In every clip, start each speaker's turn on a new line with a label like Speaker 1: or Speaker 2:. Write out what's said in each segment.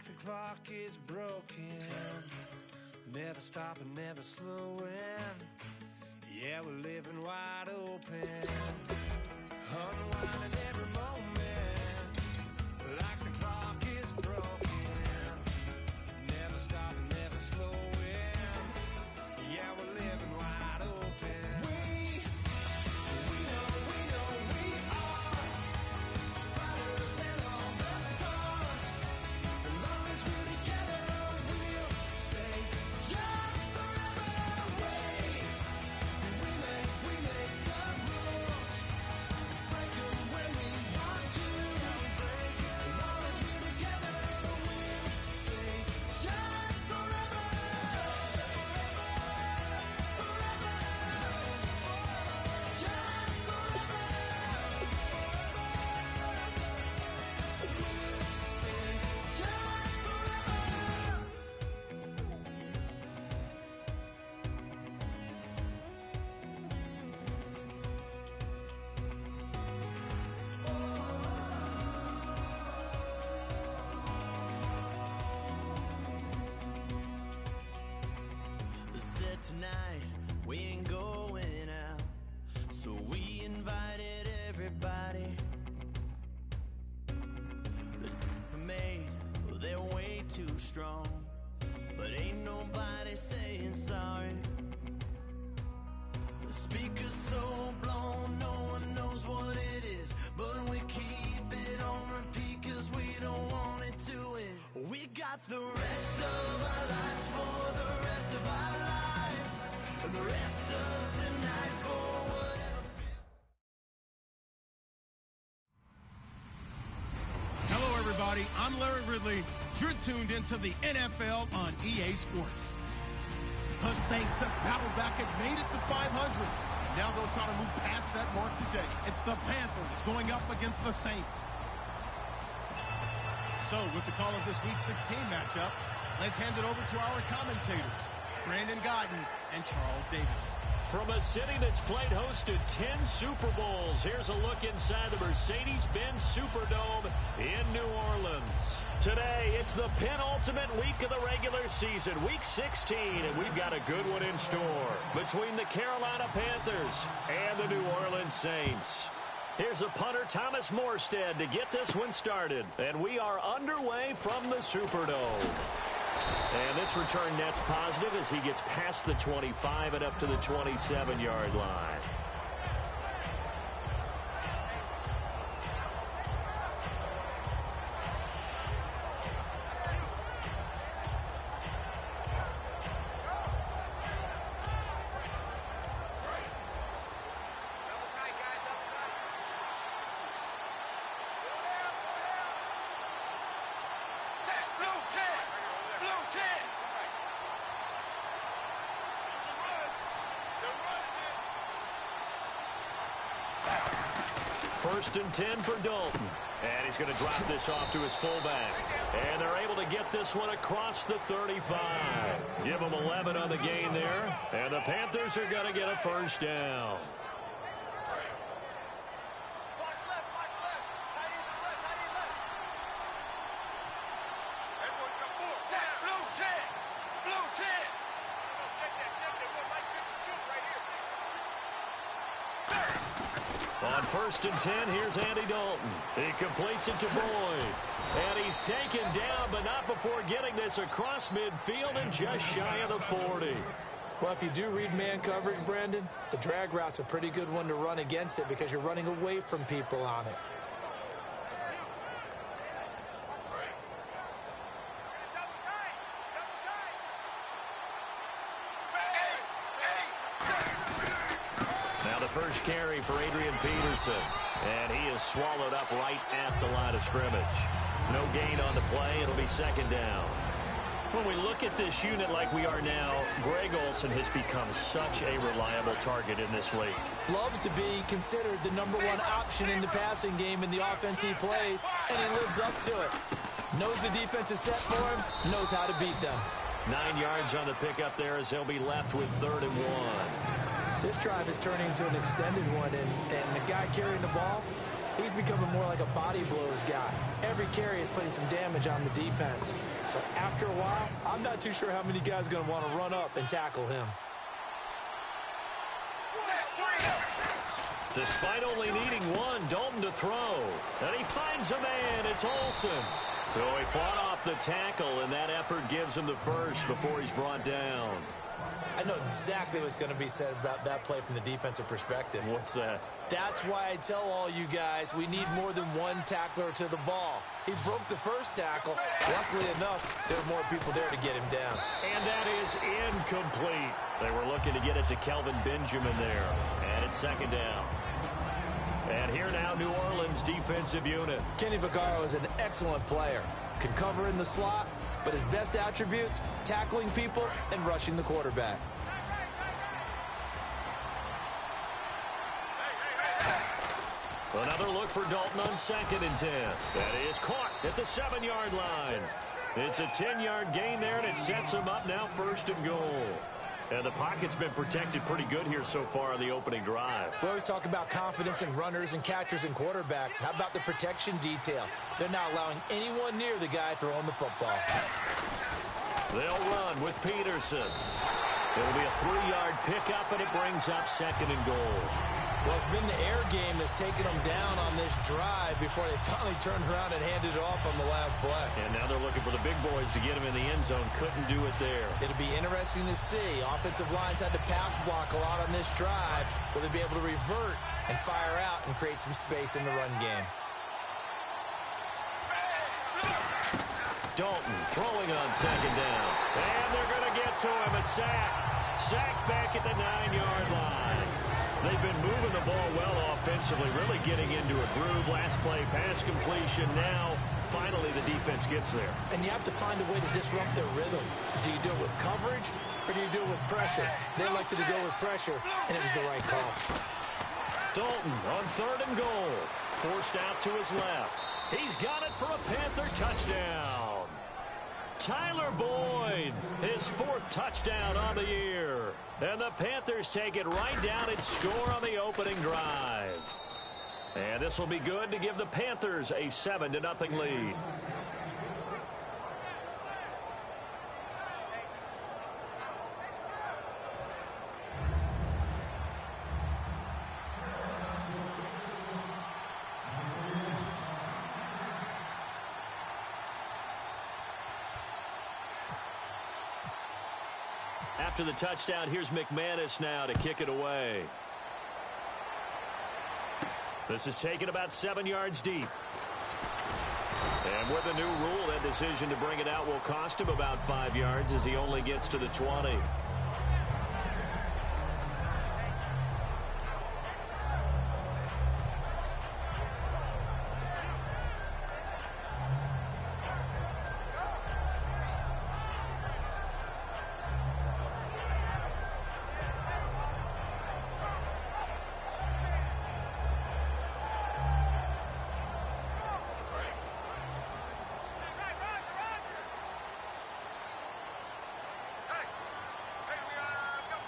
Speaker 1: the clock is broken, never stopping, never slowing. Yeah, we're living wide open, unwinding every moment, like the clock is broken, never stopping, never slowing. Yeah, we're living wide open. We know we are brighter than all the stars. As long as we're together, we'll stay young forever. We make the rules, break them when we want to. As long as we're together, we'll stay young forever. Said tonight we ain't going out, so we invited everybody. The made, well, they're way too strong, but ain't nobody saying sorry. The speaker's so blown, no one knows what it is, but we keep it on repeat cause we don't want it to end. We got the rest of our lives for the rest of our lives, and the rest of tonight for whatever.
Speaker 2: Hello, everybody. I'm Larry Ridley. You're tuned into the NFL on EA Sports. The Saints have battled back and made it to 500. Now they'll try to move past that mark today. It's the Panthers going up against the Saints. So, with the call of this Week 16 matchup, let's hand it over to our commentators, Brandon Godden and Charles Davis.
Speaker 3: From a city that's played host to 10 Super Bowls, here's a look inside the Mercedes-Benz Superdome in New Orleans. Today, it's the penultimate week of the regular season, Week 16, and we've got a good one in store between the Carolina Panthers and the New Orleans Saints. Here's the punter, Thomas Morstead, to get this one started, and we are underway from the Superdome. And this return net's positive as he gets past the 25 and up to the 27-yard line. First and 10 for Dalton. And he's going to drop this off to his fullback. And they're able to get this one across the 35. Give them 11 on the gain there. And the Panthers are going to get a first down. On first and 10, here's Andy Dalton. He completes it to Boyd. And he's taken down, but not before getting this across midfield and just shy of the 40.
Speaker 4: Well, if you do read man coverage, Brandon, the drag route's a pretty good one to run against it because you're running away from people on it.
Speaker 3: First carry for Adrian Peterson, and he is swallowed up right at the line of scrimmage. No gain on the play. It'll be second down. When we look at this unit like we are now, Greg Olsen has become such a reliable target in this league.
Speaker 4: Loves to be considered the #1 option in the passing game in the offense he plays, and he lives up to it. Knows the defense is set for him, knows how to beat them.
Speaker 3: 9 yards on the pickup there as he'll be left with 3rd and 1.
Speaker 4: This drive is turning into an extended one, and the guy carrying the ball, He's becoming more like a body blows guy. Every carry is putting some damage on the defense. So after a while, I'm not too sure how many guys are going to want to run up and tackle him.
Speaker 3: Despite only needing one, Dalton to throw. And he finds a man. It's Olsen. So he fought off the tackle, and that effort gives him the first before he's brought down.
Speaker 4: I know exactly what's going to be said about that play from the defensive perspective.
Speaker 3: What's that?
Speaker 4: That's why I tell all you guys we need more than one tackler to the ball. He broke the first tackle. Luckily enough, there were more people there to get him down.
Speaker 3: And that is incomplete. They were looking to get it to Kelvin Benjamin there. And it's second down. And here now, New Orleans defensive unit.
Speaker 4: Kenny Vaccaro is an excellent player. Can cover in the slot, but his best attributes, tackling people and rushing the quarterback.
Speaker 3: Another look for Dalton on 2nd and 10. That is caught at the 7-yard line. It's a 10-yard gain there, and it sets him up now 1st and goal. And the pocket's been protected pretty good here so far on the opening drive.
Speaker 4: We always talk about confidence in runners and catchers and quarterbacks. How about the protection detail? They're not allowing anyone near the guy throwing the football.
Speaker 3: They'll run with Peterson. It'll be a 3-yard pickup, and it brings up 2nd and goal.
Speaker 4: Well, it's been the air game that's taken them down on this drive before they finally turned around and handed it off on the last play.
Speaker 3: And now they're looking for the big boys to get him in the end zone. Couldn't do it there.
Speaker 4: It'll be interesting to see. Offensive lines had to pass block a lot on this drive. Will they be able to revert and fire out and create some space in the run game?
Speaker 3: Dalton throwing on 2nd down. And they're going to get to him. A sack. Sack back at the 9-yard line. They've been moving the ball well offensively, really getting into a groove. Last play, pass completion. Now, finally, the defense gets there. And you have to find a way to disrupt their rhythm. Do you do it with coverage, or do you do it with pressure? They elected to go with pressure, and it was the right call. Dalton on 3rd and goal. Forced out to his left. He's got it for a Panther touchdown. Tyler Boyd, his 4th touchdown on the year. And the Panthers take it right down and score on the opening drive. And this will be good to give the Panthers a 7-0 lead. After the touchdown, here's McManus now to kick it away. This is taken about 7 yards deep. And with the new rule, that decision to bring it out will cost him about 5 yards as he only gets to the 20.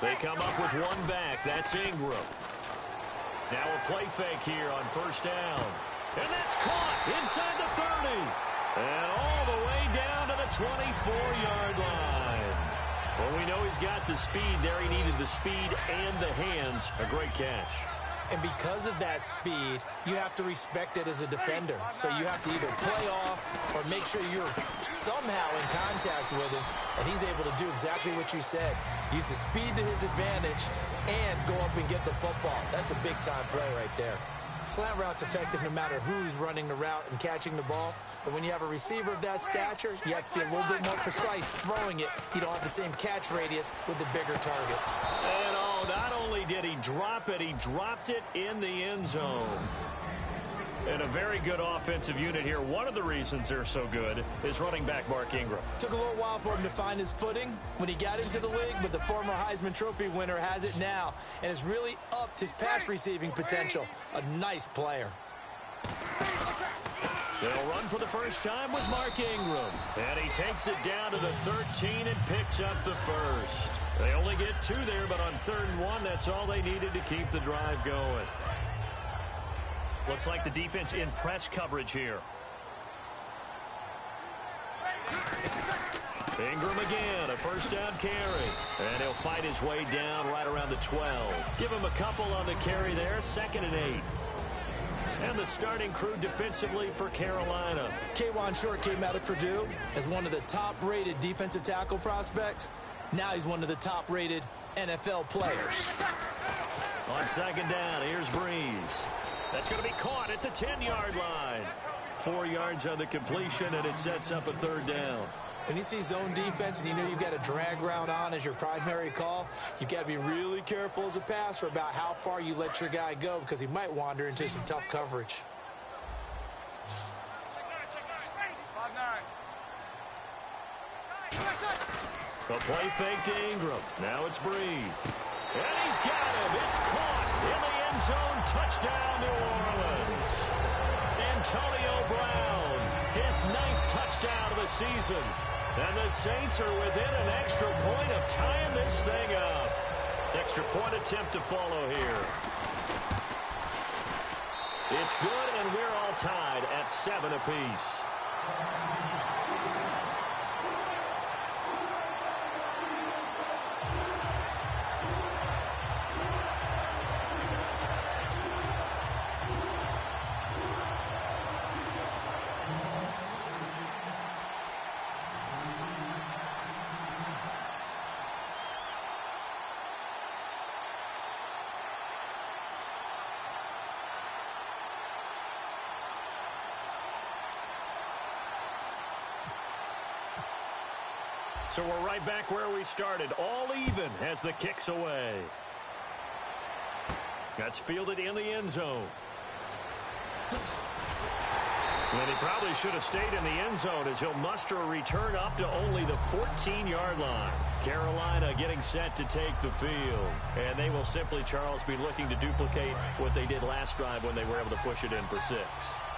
Speaker 3: They come up with one back. That's Ingram. Now a play fake here on 1st down. And that's caught inside the 30. And all the way down to the 24-yard line. Well, we know he's got the speed there. He needed the speed and the hands. A great catch. And because of that speed, you have to respect it as a defender. So you have to either play off or make sure you're somehow in contact with him. And he's able to do exactly what you said. Use the speed to his advantage and go up and get the football. That's a big-time play right there. Slant route's effective no matter who's running the route and catching the ball. But when you have a receiver of that stature, you have to be a little bit more precise throwing it. You don't have the same catch radius with the bigger targets. And not only did he drop it, he dropped it in the end zone. And a very good offensive unit here. One of the reasons they're so good is running back Mark Ingram. Took a little while for him to find his footing when he got into the league, but the former Heisman Trophy winner has it now and has really upped his pass receiving potential. A nice player. They'll run for the first time with Mark Ingram. And he takes it down to the 13 and picks up the first. They only get 2 there, but on 3rd and 1, that's all they needed to keep the drive going. Looks like the defense in press coverage here. Ingram again, a first down carry. And he'll fight his way down right around the 12. Give him a couple on the carry there, 2nd and 8. And the starting crew defensively for Carolina.
Speaker 4: K'Wan Short came out of Purdue as one of the top-rated defensive tackle prospects. Now he's one of the top-rated NFL players.
Speaker 3: On 2nd down, here's Breeze. That's going to be caught at the 10-yard line. 4 yards on the completion, and it sets up a 3rd down.
Speaker 4: When you see zone defense and you know you've got a drag route on as your primary call, you've got to be really careful as a passer about how far you let your guy go because he might wander into some tough coverage.
Speaker 3: A play fake to Ingram. Now it's Breeze. And he's got him. It's caught in the end zone. Touchdown, New Orleans. Antonio Brown, his 9th touchdown of the season. And the Saints are within an extra point of tying this thing up. Extra point attempt to follow here. It's good, and we're all tied at 7 apiece. So we're right back where we started, all even as the kick's away. That's fielded in the end zone. And he probably should have stayed in the end zone as he'll muster a return up to only the 14-yard line. Carolina getting set to take the field. And they will simply, Charles, be looking to duplicate what they did last drive when they were able to push it in for 6.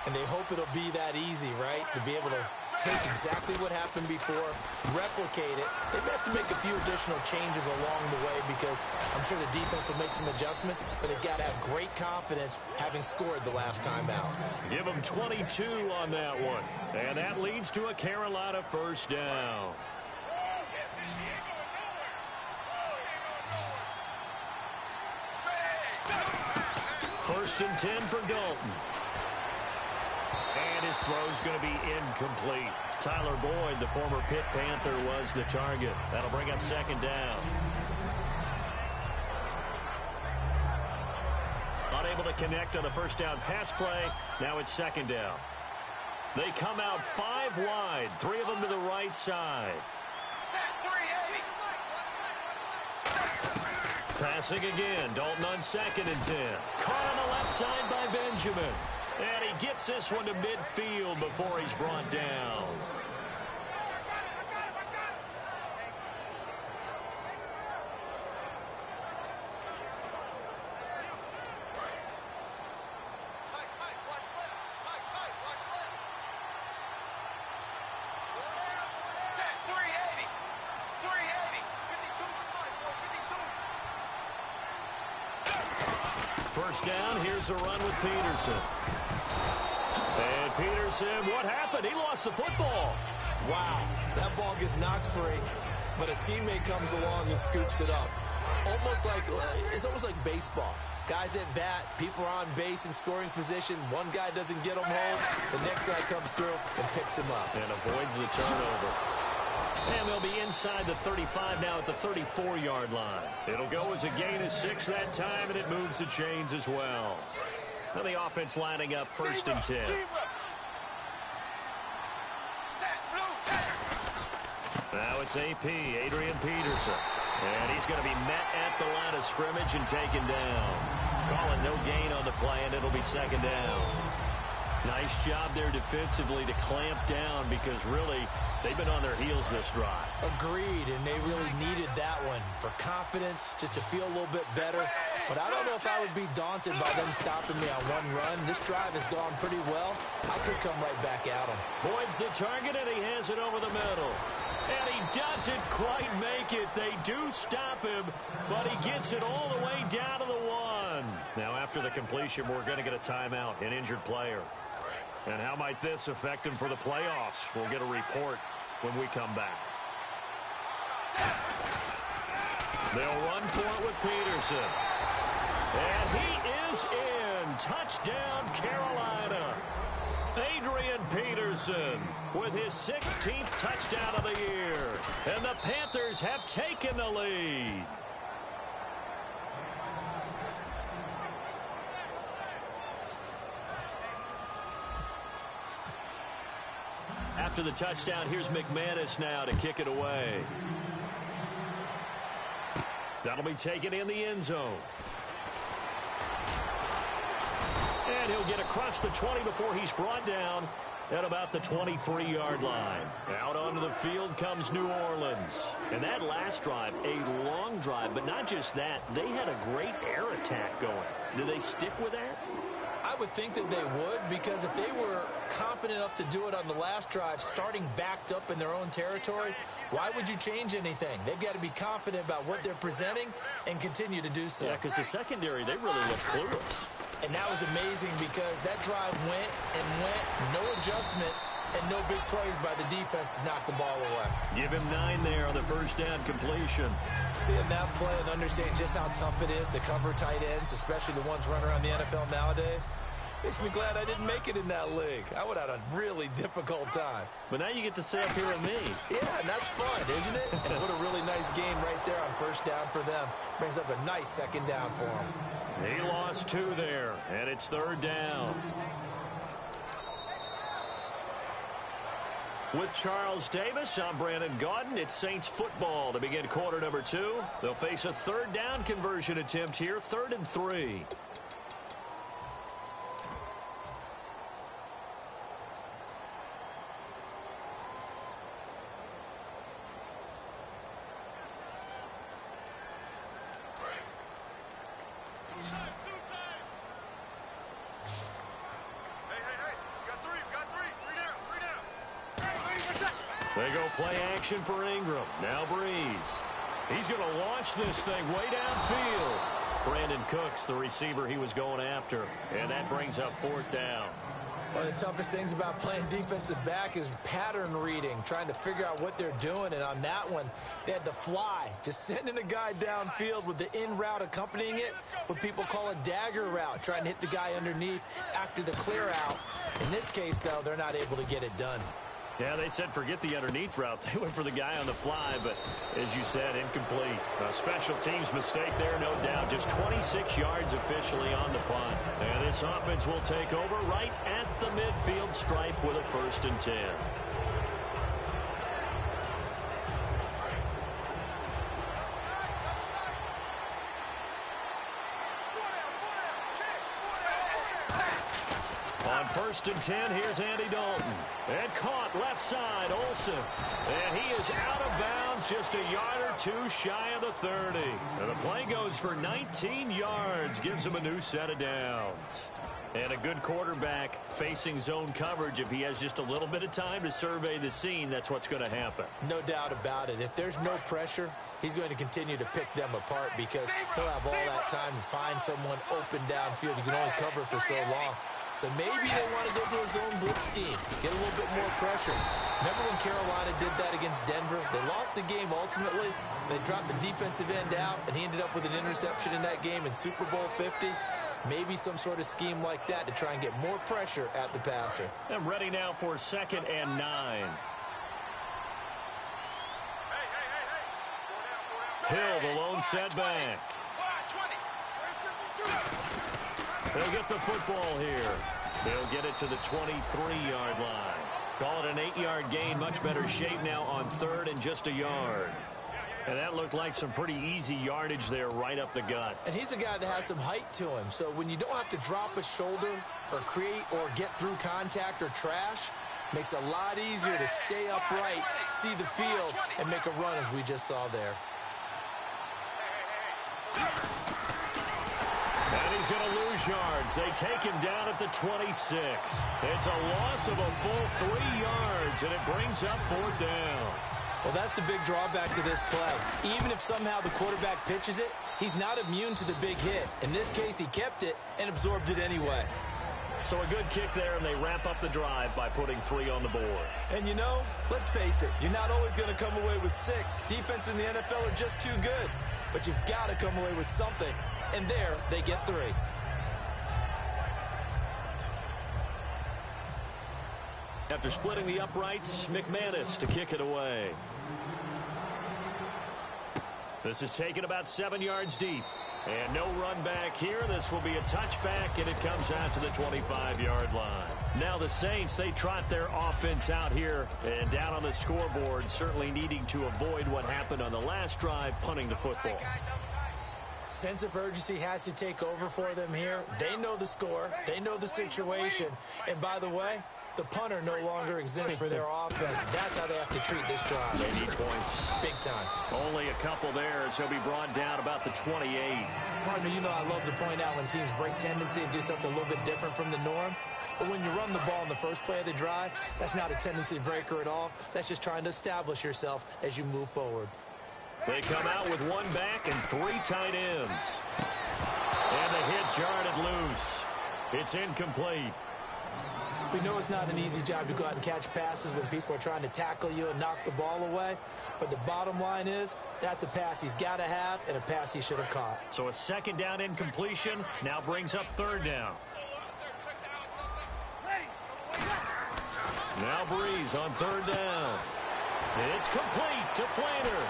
Speaker 4: And they hope it'll be that easy, right? To be able to take exactly what happened before, replicate it. They may have to make a few additional changes along the way because I'm sure the defense will make some adjustments, but they've got to have great confidence having scored the last time out.
Speaker 3: Give them 22 on that one. And that leads to a Carolina first down. First and 10 for Dalton. And his throw's going to be incomplete. Tyler Boyd, the former Pitt Panther, was the target. That'll bring up 2nd down. Unable to connect on the first down pass play. Now it's 2nd down. They come out 5 wide, 3 of them to the right side. Passing again. Dalton on 2nd and 10. Caught on the left side by Benjamin. And he gets this one to midfield before he's brought down. First down, here's a run with Peterson. And Peterson, what happened? He lost the football.
Speaker 4: Wow, that ball gets knocked free, but a teammate comes along and scoops it up. It's almost like baseball. Guys at bat, people are on base in scoring position. One guy doesn't get him home. The next guy comes through and picks him up.
Speaker 3: And avoids the turnover. And they'll be inside the 35 now at the 34-yard line. It'll go as a gain of 6 that time, and it moves the chains as well. Now the offense lining up first and 10. Now it's AP, Adrian Peterson. And he's going to be met at the line of scrimmage and taken down. Calling no gain on the play, and it'll be 2nd down. Nice job there defensively to clamp down because really they've been on their heels this drive.
Speaker 4: Agreed, and they really needed that one for confidence, just to feel a little bit better. But I don't know if I would be daunted by them stopping me on one run. This drive has gone pretty well. I could come right back at them.
Speaker 3: Boyd's the target, and he has it over the middle. And he doesn't quite make it. They do stop him, but he gets it all the way down to the 1. Now, after the completion, we're going to get a timeout, an injured player. And how might this affect him for the playoffs? We'll get a report when we come back. They'll run for it with Peterson. And he is in. Touchdown, Carolina. Adrian Peterson with his 16th touchdown of the year. And the Panthers have taken the lead. After the touchdown, here's McManus now to kick it away. That'll be taken in the end zone. And he'll get across the 20 before he's brought down at about the 23-yard line. Out onto the field comes New Orleans. And that last drive, a long drive, but not just that. They had a great air attack going. Do they stick with that?
Speaker 4: I would think that they would, because if they were competent enough to do it on the last drive, starting backed up in their own territory, why would you change anything? They've got to be confident about what they're presenting and continue to do so.
Speaker 3: Yeah, because the secondary, they really look clueless.
Speaker 4: And that was amazing because that drive went and went, no adjustments, and no big plays by the defense to knock the ball away.
Speaker 3: Give him 9 there on the first down completion.
Speaker 4: Seeing that play and understanding just how tough it is to cover tight ends, especially the ones running around the NFL nowadays, makes me glad I didn't make it in that league. I would have had a really difficult time.
Speaker 3: But now you get to sit up here with me.
Speaker 4: Yeah, and that's fun, isn't it? And what a really nice game right there on first down for them. Brings up a nice second down for them.
Speaker 3: He lost 2 there, and it's third down. With Charles Davis, I'm Brandon Gaudin. It's Saints football to begin quarter number 2. They'll face a third down conversion attempt here, 3rd and 3. They go play action for Ingram. Now Breeze. He's going to launch this thing way downfield. Brandon Cooks, the receiver he was going after. And that brings up 4th down.
Speaker 4: One of the toughest things about playing defensive back is pattern reading, trying to figure out what they're doing. And on that one, they had the fly, just sending a guy downfield with the in route accompanying it, what people call a dagger route, trying to hit the guy underneath after the clear out. In this case, though, they're not able to get it done.
Speaker 3: Yeah, they said forget the underneath route. They went for the guy on the fly, but as you said, incomplete. A special teams mistake there, no doubt. Just 26 yards officially on the punt. And this offense will take over right at the midfield stripe with a 1st and 10. On 1st and 10, here's Andy Dalton. And caught left side, Olsen. And he is out of bounds, just a yard or 2 shy of the 30. And the play goes for 19 yards, gives him a new set of downs. And a good quarterback facing zone coverage. If he has just a little bit of time to survey the scene, that's what's going to happen.
Speaker 4: No doubt about it. If there's no pressure, he's going to continue to pick them apart because he'll have all that time to find someone open downfield. You can only cover for so long. So maybe they want to go to a zone blitz scheme, get a little bit more pressure. Remember when Carolina did that against Denver? They lost the game ultimately. They dropped the defensive end out, and he ended up with an interception in that game in Super Bowl 50. Maybe some sort of scheme like that to try and get more pressure at the passer.
Speaker 3: I'm ready now for 2nd and 9. Hill, the lone setback. They'll get the football here. They'll get it to the 23-yard line. Call it an 8-yard gain. Much better shape now on 3rd and just a yard. And that looked like some pretty easy yardage there right up the gut.
Speaker 4: And he's a guy that has some height to him. So when you don't have to drop a shoulder or create or get through contact or trash, makes it a lot easier to stay upright, see the field, and make a run as we just saw there.
Speaker 3: And he's going to lose yards. They take him down at the 26. It's a loss of a full 3 yards, and it brings up 4th down.
Speaker 4: Well, that's the big drawback to this play. Even if somehow the quarterback pitches it, He's not immune to the big hit. In this case, he kept it and absorbed it anyway.
Speaker 3: So a good kick there, and they wrap up the drive by putting 3 on the board.
Speaker 4: And you know, let's face it, you're not always going to come away with 6. Defense in the NFL are just too good. But you've got to come away with something. And there, they get 3.
Speaker 3: After splitting the uprights, McManus to kick it away. This is taken about 7 yards deep. And no run back here. This will be a touchback, and it comes out to the 25-yard line. Now the Saints, they trot their offense out here and down on the scoreboard, certainly needing to avoid what happened on the last drive, punting the football.
Speaker 4: Sense of urgency has to take over for them here. They know the score. They know the situation. And by the way, the punter no longer exists for their offense. That's how they have to treat this drive.
Speaker 3: They need points.
Speaker 4: Big time.
Speaker 3: Only a couple there, so he'll be brought down about the 28.
Speaker 4: Partner, you know I love to point out when teams break tendency and do something a little bit different from the norm. But when you run the ball in the first play of the drive, that's not a tendency breaker at all. That's just trying to establish yourself as you move forward.
Speaker 3: They come out with 1 back and 3 tight ends. And the hit jarred it loose. It's incomplete.
Speaker 4: We know it's not an easy job to go out and catch passes when people are trying to tackle you and knock the ball away. But the bottom line is, that's a pass he's got to have and a pass he should have caught.
Speaker 3: So a second down incompletion now brings up 3rd down. Now Breeze on 3rd down. It's complete to Flater.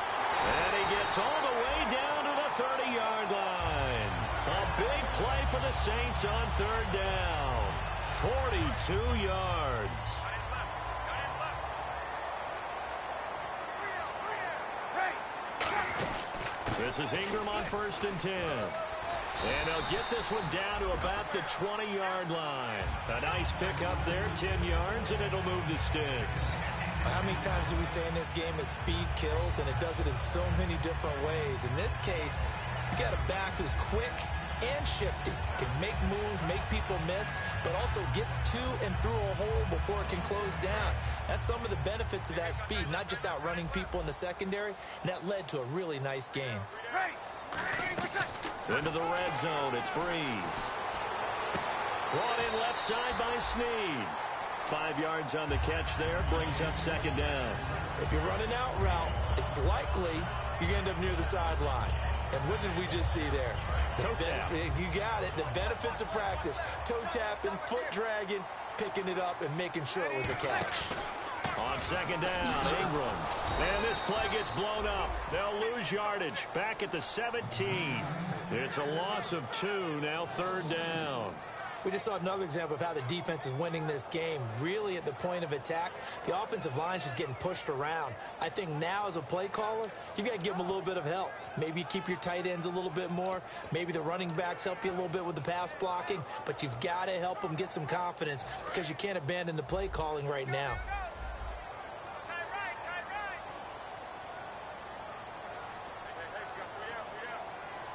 Speaker 3: And he gets all the way down to the 30-yard line. A big play for the Saints on 3rd down. 42 yards. This is Ingram on 1st and 10. And they'll get this one down to about the 20-yard line. A nice pickup there, 10 yards, and it'll move the sticks.
Speaker 4: How many times do we say in this game that speed kills, and it does it in so many different ways? In this case, you got a back who's quick and shifty, can make moves, make people miss, but also gets to and through a hole before it can close down. That's some of the benefits of that speed, not just outrunning people in the secondary, and that led to a really nice game.
Speaker 3: Into the red zone, it's Breeze. Brought in left side by Snead. 5 yards on the catch there, brings up 2nd down.
Speaker 4: If you're running out route, it's likely you're going to end up near the sideline. And what did we just see there?
Speaker 3: Toe tap.
Speaker 4: You got it. The benefits of practice. Toe tapping, foot dragging, picking it up, and making sure it was a catch.
Speaker 3: On 2nd down, Ingram. And this play gets blown up. They'll lose yardage. Back at the 17. It's a loss of 2, now 3rd down.
Speaker 4: We just saw another example of how the defense is winning this game. Really at the point of attack, the offensive line is just getting pushed around. I think now as a play caller, you've got to give them a little bit of help. Maybe you keep your tight ends a little bit more. Maybe the running backs help you a little bit with the pass blocking. But you've got to help them get some confidence because you can't abandon the play calling right now.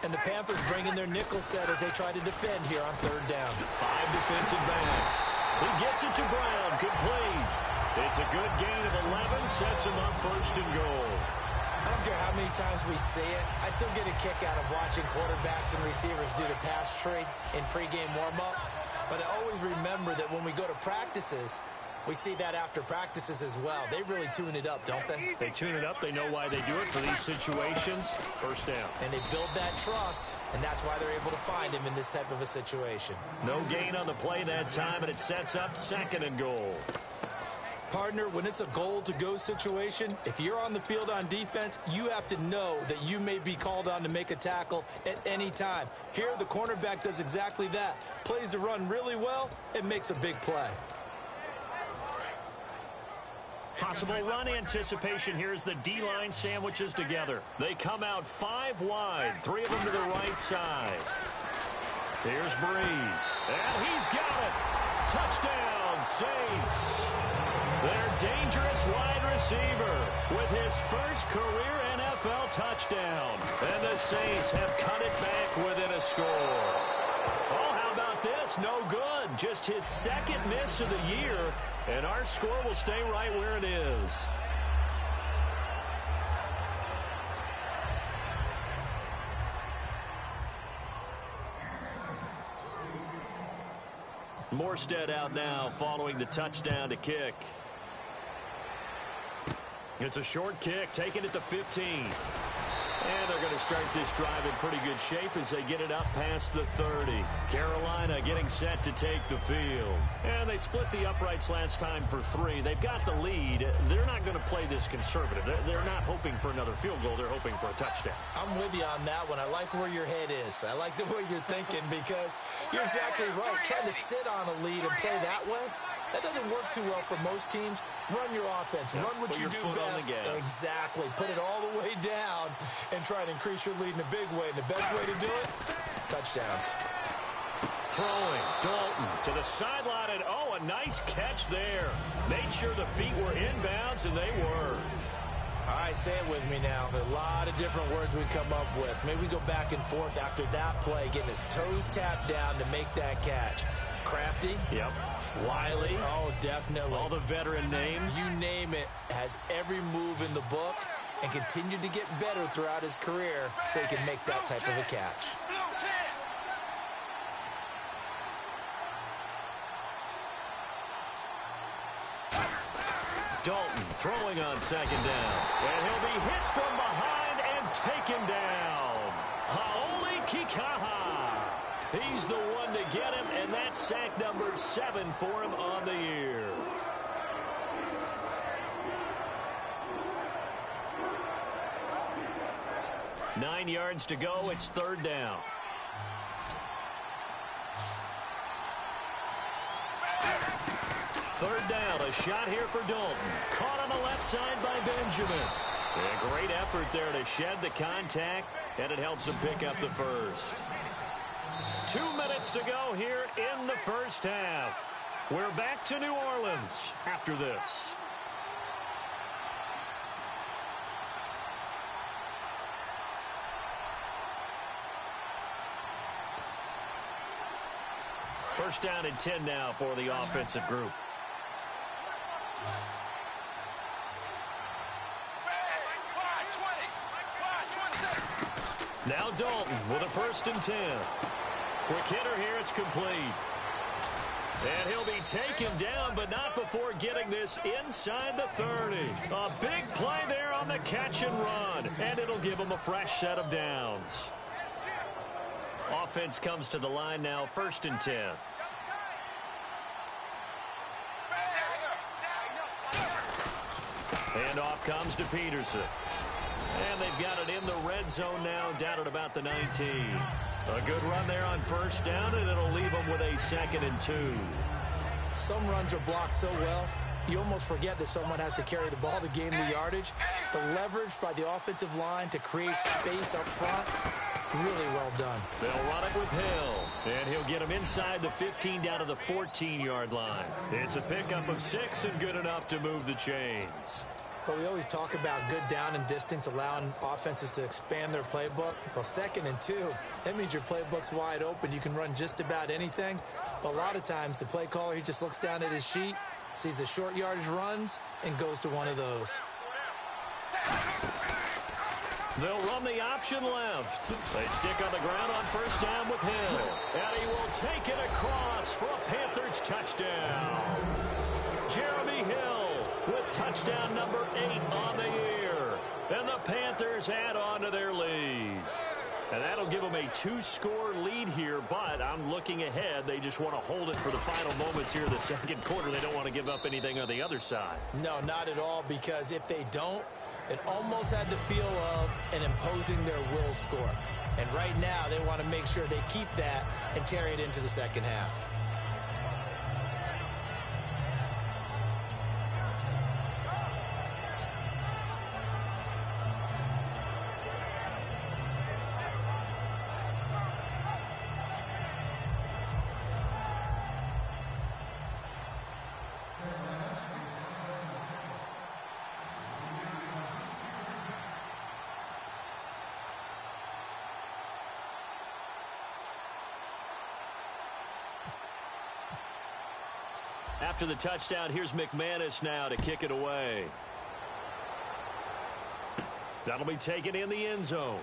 Speaker 4: And the Panthers bring in their nickel set as they try to defend here on 3rd down.
Speaker 3: 5 defensive backs. He gets it to Brown. Complete. It's a good gain of 11. Sets him up 1st and goal.
Speaker 4: I don't care how many times we see it. I still get a kick out of watching quarterbacks and receivers do the pass tree in pregame warm-up. But I always remember that when we go to practices, we see that after practices as well. They really tune it up, don't they?
Speaker 3: They tune it up. They know why they do it for these situations. 1st down.
Speaker 4: And they build that trust, and that's why they're able to find him in this type of a situation.
Speaker 3: No gain on the play that time, and it sets up 2nd and goal.
Speaker 4: Partner, when it's a goal-to-go situation, if you're on the field on defense, you have to know that you may be called on to make a tackle at any time. Here, the cornerback does exactly that. Plays the run really well and makes a big play.
Speaker 3: Possible run anticipation here as the D-line sandwiches together. They come out 5 wide, 3 of them to the right side. Here's Breeze, and he's got it. Touchdown, Saints. Their dangerous wide receiver with his first career NFL touchdown. And the Saints have cut it back within a score. Oh, how about this? No good. Just his 2nd miss of the year. And our score will stay right where it is. Morstead out now following the touchdown to kick. It's a short kick, taking it to 15. And they're going to start this drive in pretty good shape as they get it up past the 30. Carolina getting set to take the field. And they split the uprights last time for 3. They've got the lead. They're not going to play this conservative. They're not hoping for another field goal. They're hoping for a touchdown.
Speaker 4: I'm with you on that one. I like where your head is. I like the way you're thinking because you're exactly right. Trying to sit on a lead and play that way, that doesn't work too well for most teams. Run your offense. Run what you do best. Exactly. Put it all the way down and try to increase your lead in a big way. And the best way to do it, touchdowns.
Speaker 3: Throwing, Dalton to the sideline, and oh, a nice catch there. Made sure the feet were inbounds, and they were.
Speaker 4: All right, say it with me now. There are a lot of different words we come up with. Maybe we go back and forth after that play, getting his toes tapped down to make that catch. Crafty.
Speaker 3: Yep.
Speaker 4: Wiley. Oh, definitely.
Speaker 3: All the veteran names.
Speaker 4: You name it. Has every move in the book and continued to get better throughout his career so he can make that type of a catch.
Speaker 3: Dalton throwing on second down. And he'll be hit from behind and taken down. Haoli Kikaha. He's the one to get him, and that's sack number 7 for him on the year. Nine yards to go. It's third down. Third down, a shot here for Dalton. Caught on the left side by Benjamin. A great effort there to shed the contact, and it helps him pick up the first. 2 minutes to go here in the first half. We're back to New Orleans after this. First down and 10 now for the offensive group. Now Dalton with a first and 10. Quick hitter here, it's complete. And he'll be taken down, but not before getting this inside the 30. A big play there on the catch and run, and it'll give him a fresh set of downs. Offense comes to the line now, first and 10. And off comes to Peterson. And they've got it in the red zone now, down at about the 19. A good run there on first down, and it'll leave them with a 2nd and 2.
Speaker 4: Some runs are blocked so well, you almost forget that someone has to carry the ball to gain the yardage. The leverage by the offensive line to create space up front, really well done.
Speaker 3: They'll run it with Hill, and he'll get him inside the 15 down to the 14-yard line. It's a pickup of 6 and good enough to move the chains.
Speaker 4: But we always talk about good down and distance, allowing offenses to expand their playbook. Well, 2nd and 2, that means your playbook's wide open. You can run just about anything. But a lot of times, the play caller, he just looks down at his sheet, sees the short yardage runs, and goes to one of those.
Speaker 3: They'll run the option left. They stick on the ground on first down with Hill. And he will take it across for a Panthers touchdown. Jeremy Hill with touchdown number 8 on the year. And the Panthers add on to their lead. And that'll give them a 2-score lead here, but I'm looking ahead. They just want to hold it for the final moments here in the second quarter. They don't want to give up anything on the other side.
Speaker 4: No, not at all, because if they don't, it almost had the feel of an imposing their will score. And right now, they want to make sure they keep that and carry it into the second half.
Speaker 3: After the touchdown, here's McManus now to kick it away. That'll be taken in the end zone.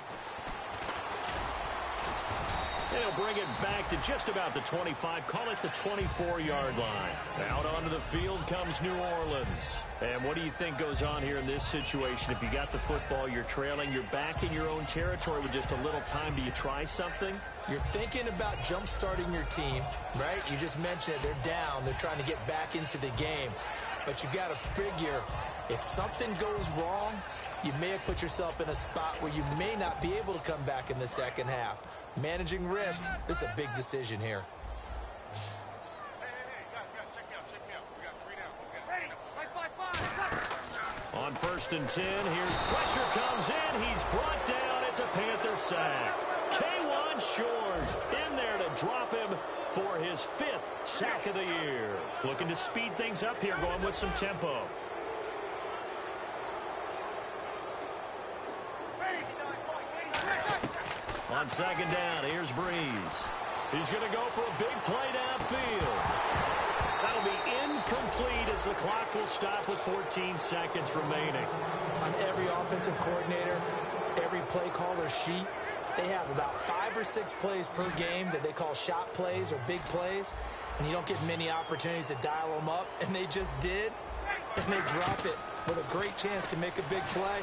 Speaker 3: And he'll bring it back to just about the 25, call it the 24-yard line. Out onto the field comes New Orleans. And what do you think goes on here in this situation? If you got the football, you're trailing, you're back in your own territory with just a little time. Do you try something?
Speaker 4: You're thinking about jump-starting your team, right? You just mentioned it. They're down. They're trying to get back into the game. But you got to figure if something goes wrong, you may have put yourself in a spot where you may not be able to come back in the second half. Managing risk, this is a big decision here.
Speaker 3: On 1st and 10, here's pressure comes in. He's brought down. It's a Panther sack. K1 Short in there to drop him for his 5th sack of the year. Looking to speed things up here, going with some tempo. On 2nd down, here's Breeze. He's going to go for a big play downfield. That'll be incomplete as the clock will stop with 14 seconds remaining.
Speaker 4: On every offensive coordinator, every play caller sheet, they have about 5 or 6 plays per game that they call shot plays or big plays, and you don't get many opportunities to dial them up, and they just did, and they drop it with a great chance to make a big play.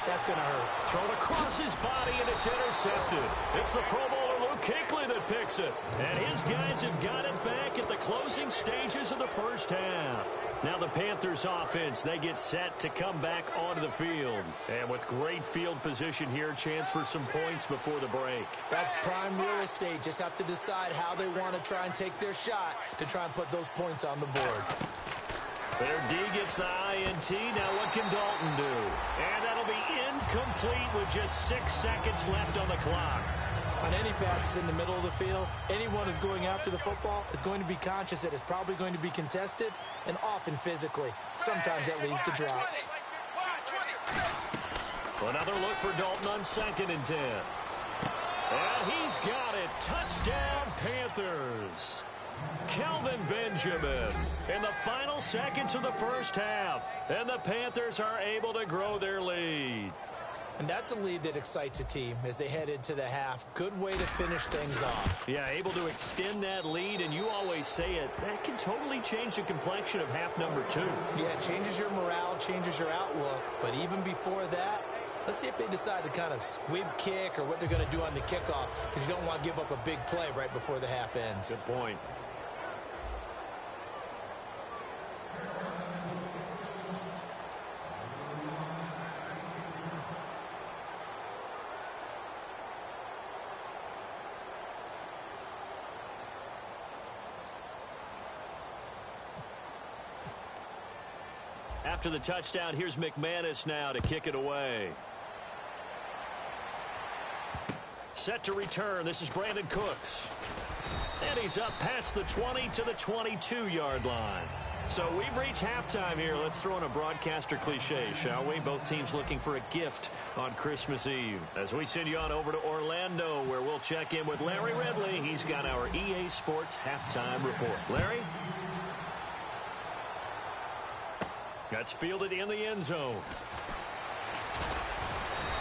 Speaker 4: That's going to hurt.
Speaker 3: Thrown across his body, and it's intercepted. It's the Pro Bowler Luke Kuechly that picks it. And his guys have got it back at the closing stages of the first half. Now the Panthers offense, they get set to come back onto the field. And with great field position here, chance for some points before the break.
Speaker 4: That's prime real estate. Just have to decide how they want to try and take their shot to try and put those points on the board.
Speaker 3: Their D gets the INT. Now what can Dalton do? And that'll be incomplete with just 6 seconds left on the clock.
Speaker 4: On any passes in the middle of the field, anyone who's going after the football is going to be conscious that it's probably going to be contested and often physically. Sometimes that leads to drops.
Speaker 3: Another look for Dalton on 2nd and 10. And he's got it. Touchdown, Panthers. Kelvin Benjamin in the final seconds of the first half. And the Panthers are able to grow their lead.
Speaker 4: And that's a lead that excites a team as they head into the half. Good way to finish things off.
Speaker 3: Yeah, able to extend that lead, and you always say it, that can totally change the complexion of half number 2.
Speaker 4: Yeah, it changes your morale, changes your outlook. But even before that, let's see if they decide to kind of squib kick or what they're going to do on the kickoff, because you don't want to give up a big play right before the half ends.
Speaker 3: Good point. After the touchdown, here's McManus now to kick it away. Set to return. This is Brandon Cooks. And he's up past the 20 to the 22-yard line. So we've reached halftime here. Let's throw in a broadcaster cliche, shall we? Both teams looking for a gift on Christmas Eve. As we send you on over to Orlando, where we'll check in with Larry Ridley. He's got our EA Sports halftime report. Larry? That's fielded in the end zone.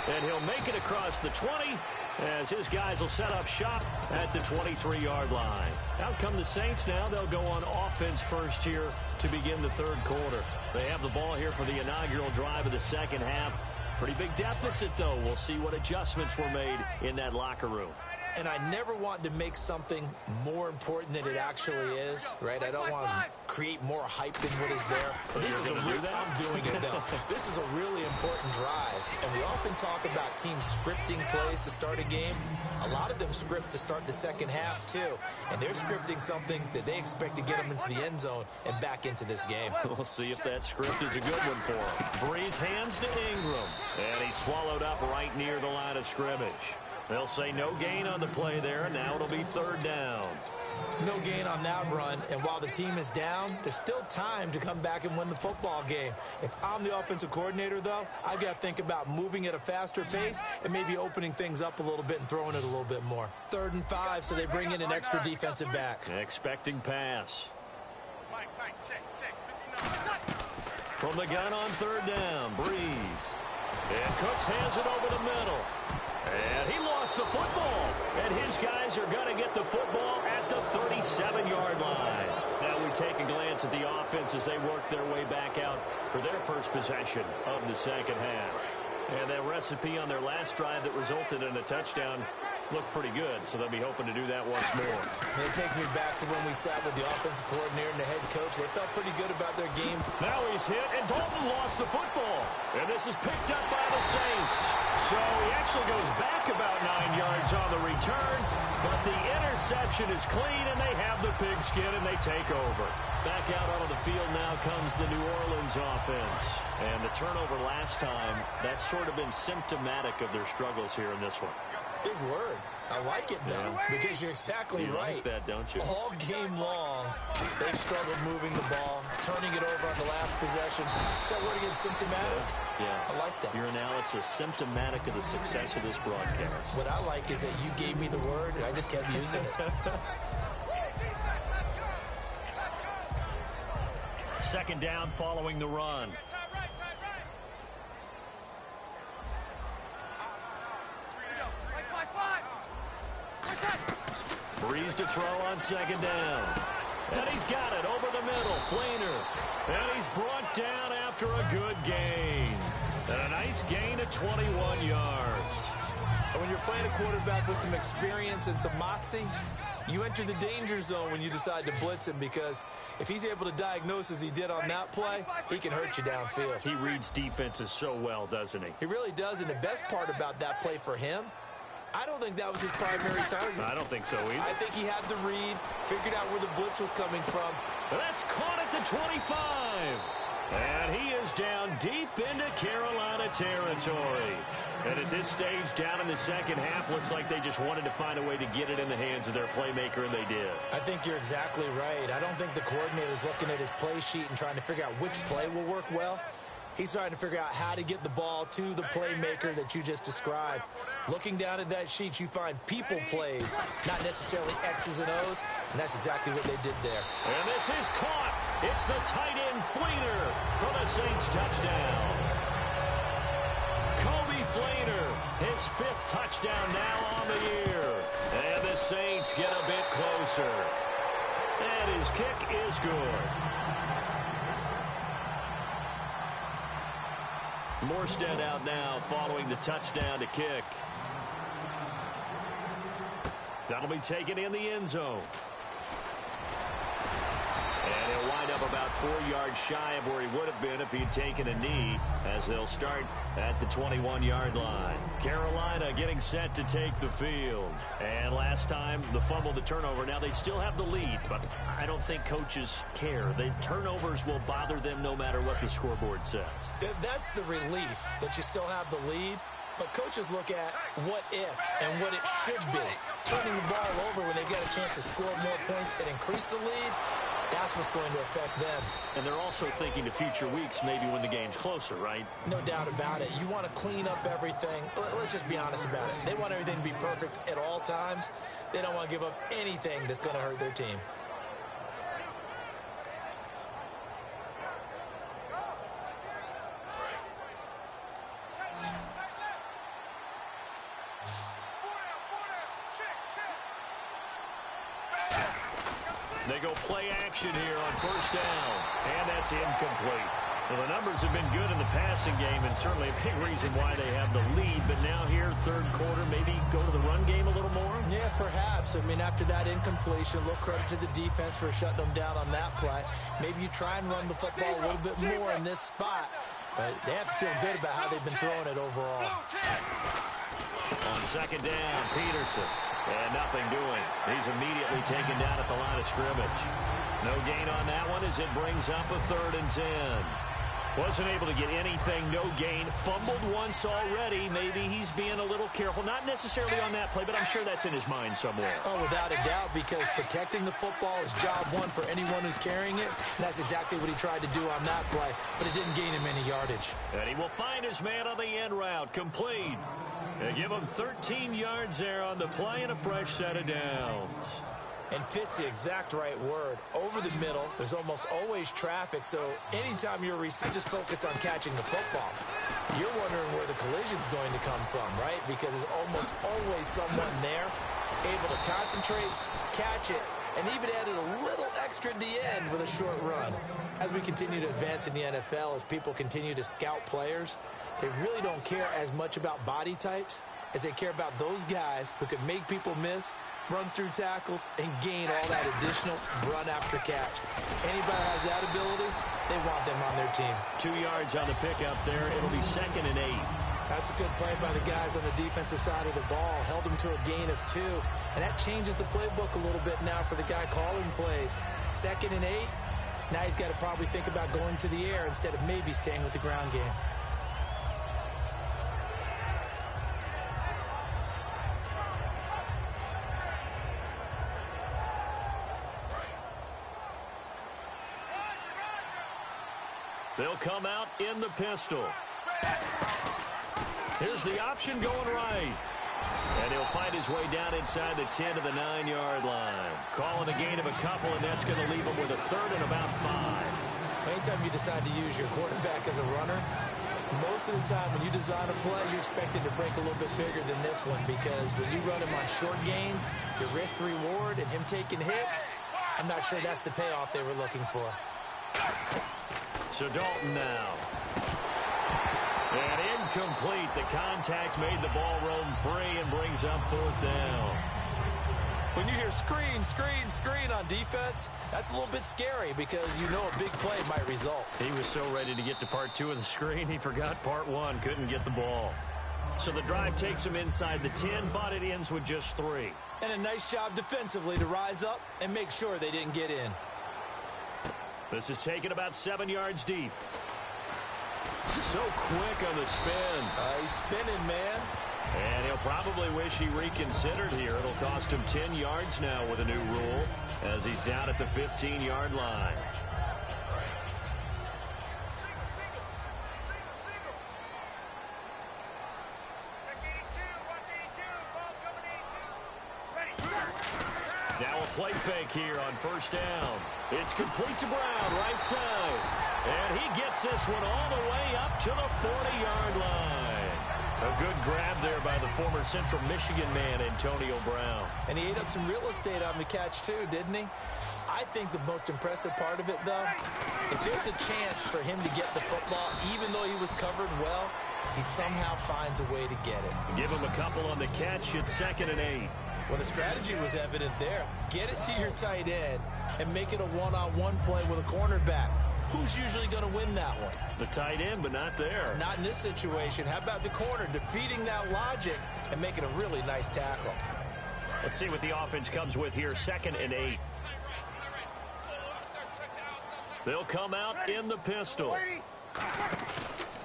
Speaker 3: And he'll make it across the 20 as his guys will set up shop at the 23-yard line. Out come the Saints now. They'll go on offense first here to begin the 3rd quarter. They have the ball here for the inaugural drive of the second half. Pretty big deficit, though. We'll see what adjustments were made in that locker room.
Speaker 4: And I never want to make something more important than it actually is, right? I don't want to create more hype than what is there. But this is I'm doing it, though. This is a really important drive. And we often talk about teams scripting plays to start a game. A lot of them script to start the second half, too. And they're scripting something that they expect to get them into the end zone and back into this game.
Speaker 3: We'll see if that script is a good one for him. Breeze hands to Ingram. And he's swallowed up right near the line of scrimmage. They'll say no gain on the play there. Now it'll be 3rd down.
Speaker 4: No gain on that run. And while the team is down, there's still time to come back and win the football game. If I'm the offensive coordinator, though, I've got to think about moving at a faster pace and maybe opening things up a little bit and throwing it a little bit more. 3rd and 5, so they bring in an extra defensive back.
Speaker 3: Expecting pass. From the gun on 3rd down, Breeze. And Cooks hands it over the middle. And he lost lost the football. And his guys are going to get the football at the 37-yard line. Now we take a glance at the offense as they work their way back out for their first possession of the second half. And that recipe on their last drive that resulted in a touchdown looked pretty good, so they'll be hoping to do that once more.
Speaker 4: And it takes me back to when we sat with the offensive coordinator and the head coach. They felt pretty good about their game.
Speaker 3: Now he's hit, and Dalton lost the football. And this is picked up by the Saints. So he actually goes back about 9 yards on the return, but the interception is clean, and they have the pigskin, and they take over. Back out onto the field now comes the New Orleans offense. And the turnover last time, that's sort of been symptomatic of their struggles here in this one.
Speaker 4: Big word. I like it, though, because you're exactly right.
Speaker 3: You like that, don't you?
Speaker 4: All game long, they've struggled moving the ball, turning it over on the last possession. So what again, symptomatic?
Speaker 3: Yeah.
Speaker 4: I like that.
Speaker 3: Your analysis, symptomatic of the success of this broadcast.
Speaker 4: What I like is that you gave me the word, and I just kept using it.
Speaker 3: Second down following the run. Breeze to throw on second down. And he's got it over the middle. Flainer. And he's brought down after a good gain. And a nice gain of 21 yards.
Speaker 4: And when you're playing a quarterback with some experience and some moxie, you enter the danger zone when you decide to blitz him, because if he's able to diagnose as he did on that play, he can hurt you downfield.
Speaker 3: He reads defenses so well, doesn't he?
Speaker 4: He really does, and the best part about that play for him, I don't think that was his primary target.
Speaker 3: I don't think so either.
Speaker 4: I think he had the read, figured out where the blitz was coming from.
Speaker 3: That's caught at the 25. And he is down deep into Carolina territory. And at this stage, down in the second half, looks like they just wanted to find a way to get it in the hands of their playmaker, and they did.
Speaker 4: I think you're exactly right. I don't think the coordinator's looking at his play sheet and trying to figure out which play will work well. He's trying to figure out how to get the ball to the playmaker that you just described. Looking down at that sheet, you find people plays, not necessarily X's and O's, and that's exactly what they did there.
Speaker 3: And this is caught. It's the tight end Flainer for the Saints touchdown. Flainer, his 5th touchdown now on the year. And the Saints get a bit closer. And his kick is good. Morstead out now following the touchdown to kick. That'll be taken in the end zone. And he'll wind up about 4 yards shy of where he would have been if he had taken a knee, as they'll start at the 21-yard line. Carolina getting set to take the field. And last time, the fumble, the turnover. Now they still have the lead, but I don't think coaches care. The turnovers will bother them no matter what the scoreboard says.
Speaker 4: That's the relief, that you still have the lead. But coaches look at what if and what it should be. Turning the ball over when they've got a chance to score more points and increase the lead, that's what's going to affect them.
Speaker 3: And they're also thinking to future weeks, maybe when the game's closer, right?
Speaker 4: No doubt about it. You want to clean up everything. Let's just be honest about it. They want everything to be perfect at all times. They don't want to give up anything that's going to hurt their team.
Speaker 3: They go play action here on first down, and that's incomplete. Well, the numbers have been good in the passing game, and certainly a big reason why they have the lead. But now here, third quarter, maybe go to the run game a little more?
Speaker 4: Yeah, perhaps. I mean, after that incompletion, a little credit to the defense for shutting them down on that play. Maybe you try and run the football a little bit more in this spot. But they have to feel good about how they've been throwing it overall.
Speaker 3: On second down, Peterson. And nothing doing. He's immediately taken down at the line of scrimmage. No gain on that one as it brings up a 3rd and 10. Wasn't able to get anything, no gain. Fumbled once already. Maybe he's being a little careful. Not necessarily on that play, but I'm sure that's in his mind somewhere.
Speaker 4: Oh, without a doubt, because protecting the football is job one for anyone who's carrying it. And that's exactly what he tried to do on that play, but it didn't gain him any yardage.
Speaker 3: And he will find his man on the end route. Complete. They give him 13 yards there on the play and a fresh set of downs.
Speaker 4: And fits the exact right word. Over the middle, there's almost always traffic, so anytime you're a receiver, just focused on catching the football. You're wondering where the collision's going to come from, right? Because there's almost always someone there able to concentrate, catch it, and even added a little extra at the end with a short run. As we continue to advance in the NFL, as people continue to scout players, they really don't care as much about body types as they care about those guys who can make people miss, run through tackles, and gain all that additional run after catch. Anybody has that ability, they want them on their team.
Speaker 3: 2 yards on the pickup there. It'll be 2nd and 8.
Speaker 4: That's a good play by the guys on the defensive side of the ball. Held them to a gain of 2. And that changes the playbook a little bit now for the guy calling plays. 2nd and 8. Now he's got to probably think about going to the air instead of maybe staying with the ground game.
Speaker 3: They'll come out in the pistol. Here's the option going right. And he'll find his way down inside the 10 to the 9-yard line. Calling a gain of a couple, and that's going to leave him with a 3rd and about 5.
Speaker 4: Anytime you decide to use your quarterback as a runner, most of the time when you design a play, you're expected to break a little bit bigger than this one, because when you run him on short gains, your risk-reward and him taking hits, I'm not sure that's the payoff they were looking for.
Speaker 3: So Dalton now. And incomplete. The contact made the ball roam free and brings up 4th down.
Speaker 4: When you hear screen, screen, screen on defense, that's a little bit scary because you know a big play might result.
Speaker 3: He was so ready to get to part 2 of the screen, he forgot part 1, couldn't get the ball. So the drive takes him inside the 10, but it ends with just 3.
Speaker 4: And a nice job defensively to rise up and make sure they didn't get in.
Speaker 3: This is taken about 7 yards deep. So quick on the spin.
Speaker 4: He's spinning, man.
Speaker 3: And he'll probably wish he reconsidered here. It'll cost him 10 yards now with a new rule as he's down at the 15-yard line. Now a play fake here on 1st down. It's complete to Brown, right side. And he gets this one all the way up to the 40-yard line. A good grab there by the former Central Michigan man, Antonio Brown.
Speaker 4: And he ate up some real estate on the catch, too, didn't he? I think the most impressive part of it, though, if there's a chance for him to get the football, even though he was covered well, he somehow finds a way to get it.
Speaker 3: Give him a couple on the catch. It's 2nd and 8.
Speaker 4: Well, the strategy was evident there. Get it to your tight end and make it a one-on-one play with a cornerback. Who's usually going to win that one?
Speaker 3: The tight end, but not there.
Speaker 4: Not in this situation. How about the corner defeating that logic and making a really nice tackle?
Speaker 3: Let's see what the offense comes with here. 2nd and 8. They'll come out in the pistol.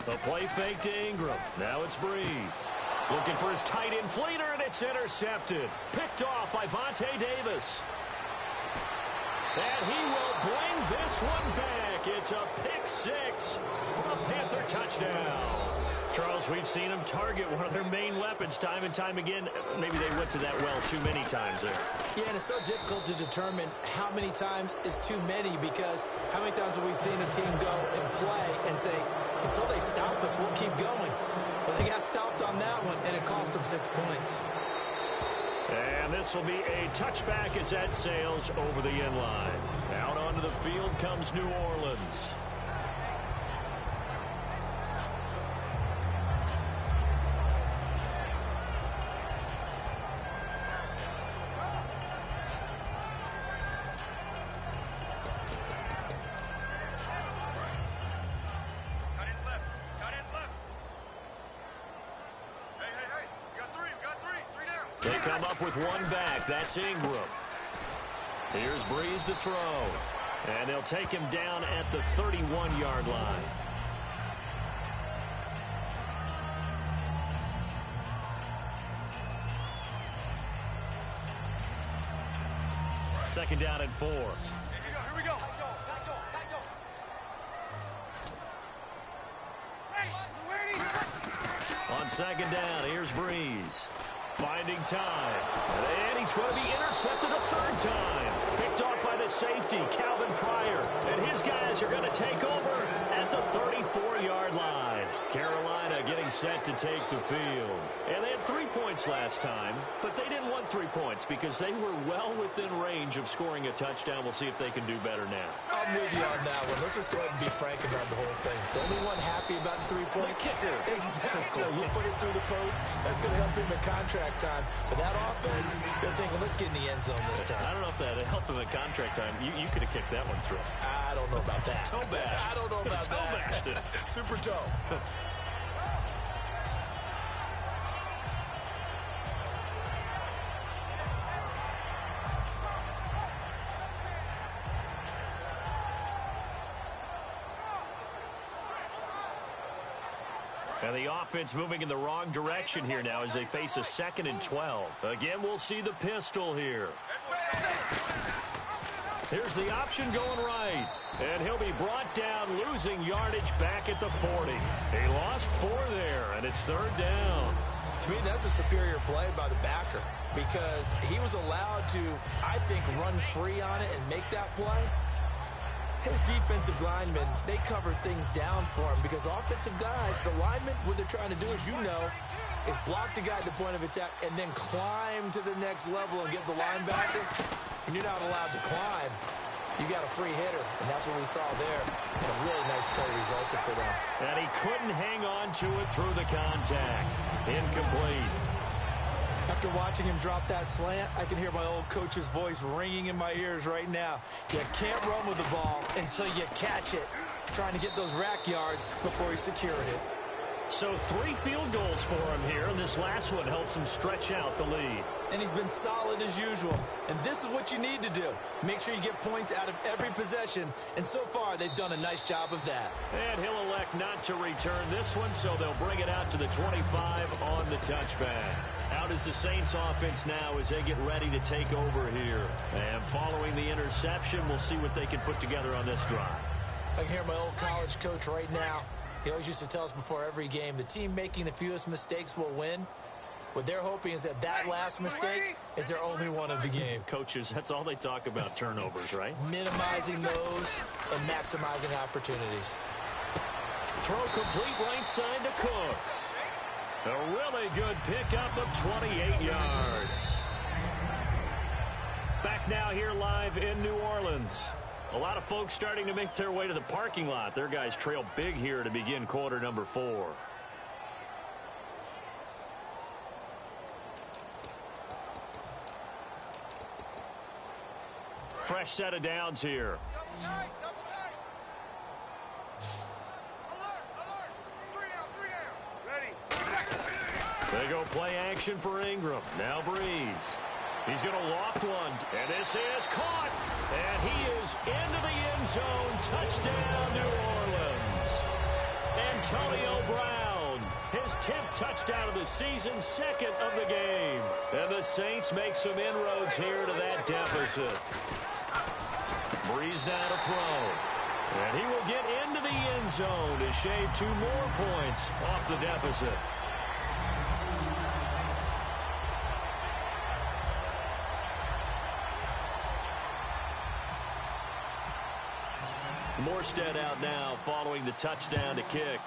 Speaker 3: The play fake to Ingram. Now it's Breeze. Looking for his tight end fleeter, and it's intercepted. Picked off by Vontae Davis. And he will bring this one back. It's a pick 6 for a Panther touchdown. Charles, we've seen him target one of their main weapons time and time again. Maybe they went to that well too many times there.
Speaker 4: Yeah, and it's so difficult to determine how many times is too many, because how many times have we seen a team go and play and say, until they stop us, we'll keep going. But they got stopped on that one, and it cost them 6 points.
Speaker 3: And this will be a touchback as that sails over the end line. Out onto the field comes New Orleans. They come up with one back. That's Ingram. Here's Breeze to throw. And they'll take him down at the 31-yard line. Second down and 4.
Speaker 5: Here we go.
Speaker 3: On second down, here's Breeze. Finding time. And he's going to be intercepted a 3rd time. Picked off by the safety, Calvin Pryor. And his guys are going to take over at the 34-yard line. Carolina getting set to take the field. And they had 3 points last time, but they didn't want 3 points because they were well within range of scoring a touchdown. We'll see if they can do better now.
Speaker 4: I'm with you on that one. Let's just go ahead and be frank about the whole thing. The only one happy about the 3-point
Speaker 3: kicker.
Speaker 4: Exactly. You put it through the post. That's going to help him in contract time. But that offense, they're thinking, let's get in the end zone this time.
Speaker 3: I don't know if that helped him in contract time. You could have kicked that one through.
Speaker 4: I don't know about that.
Speaker 3: Toe bash.
Speaker 4: I don't know about
Speaker 3: toe
Speaker 4: that.
Speaker 3: Bash.
Speaker 4: Super toe.
Speaker 3: And the offense moving in the wrong direction here now as they face a 2nd and 12. Again, we'll see the pistol here. Here's the option going right. And he'll be brought down, losing yardage back at the 40. They lost 4 there, and it's 3rd down.
Speaker 4: To me, that's a superior play by the backer because he was allowed to, I think, run free on it and make that play. His defensive linemen, they covered things down for him because offensive guys, the linemen, what they're trying to do, as you know, is block the guy at the point of attack and then climb to the next level and get the linebacker. And you're not allowed to climb. You got a free hitter, and that's what we saw there. And a really nice play resulted for them.
Speaker 3: And he couldn't hang on to it through the contact. Incomplete.
Speaker 4: After watching him drop that slant, I can hear my old coach's voice ringing in my ears right now. You can't run with the ball until you catch it. Trying to get those rack yards before he secured it.
Speaker 3: So 3 field goals for him here, and this last one helps him stretch out the lead.
Speaker 4: And he's been solid as usual. And this is what you need to do. Make sure you get points out of every possession. And so far, they've done a nice job of that.
Speaker 3: And he'll elect not to return this one, so they'll bring it out to the 25 on the touchback. Out is the Saints offense now as they get ready to take over here. And following the interception, we'll see what they can put together on this drive.
Speaker 4: I can hear my old college coach right now. He always used to tell us before every game, the team making the fewest mistakes will win. What they're hoping is that that last mistake is their only one of the game.
Speaker 3: Coaches, that's all they talk about, turnovers, right?
Speaker 4: Minimizing those and maximizing opportunities.
Speaker 3: Throw complete right side to Cooks. A really good pickup of 28 yards. Back now here live in New Orleans. A lot of folks starting to make their way to the parking lot. Their guys trail big here to begin quarter number 4. Fresh set of downs here. They go play action for Ingram. Now Breeze. He's going to loft one. And this is caught. And he is into the end zone. Touchdown, New Orleans. Antonio Brown. His 10th touchdown of the season, 2nd of the game. And the Saints make some inroads here to that deficit. Breeze now to throw. And he will get into the end zone to shave 2 more points off the deficit. Morstead out now following the touchdown to kick.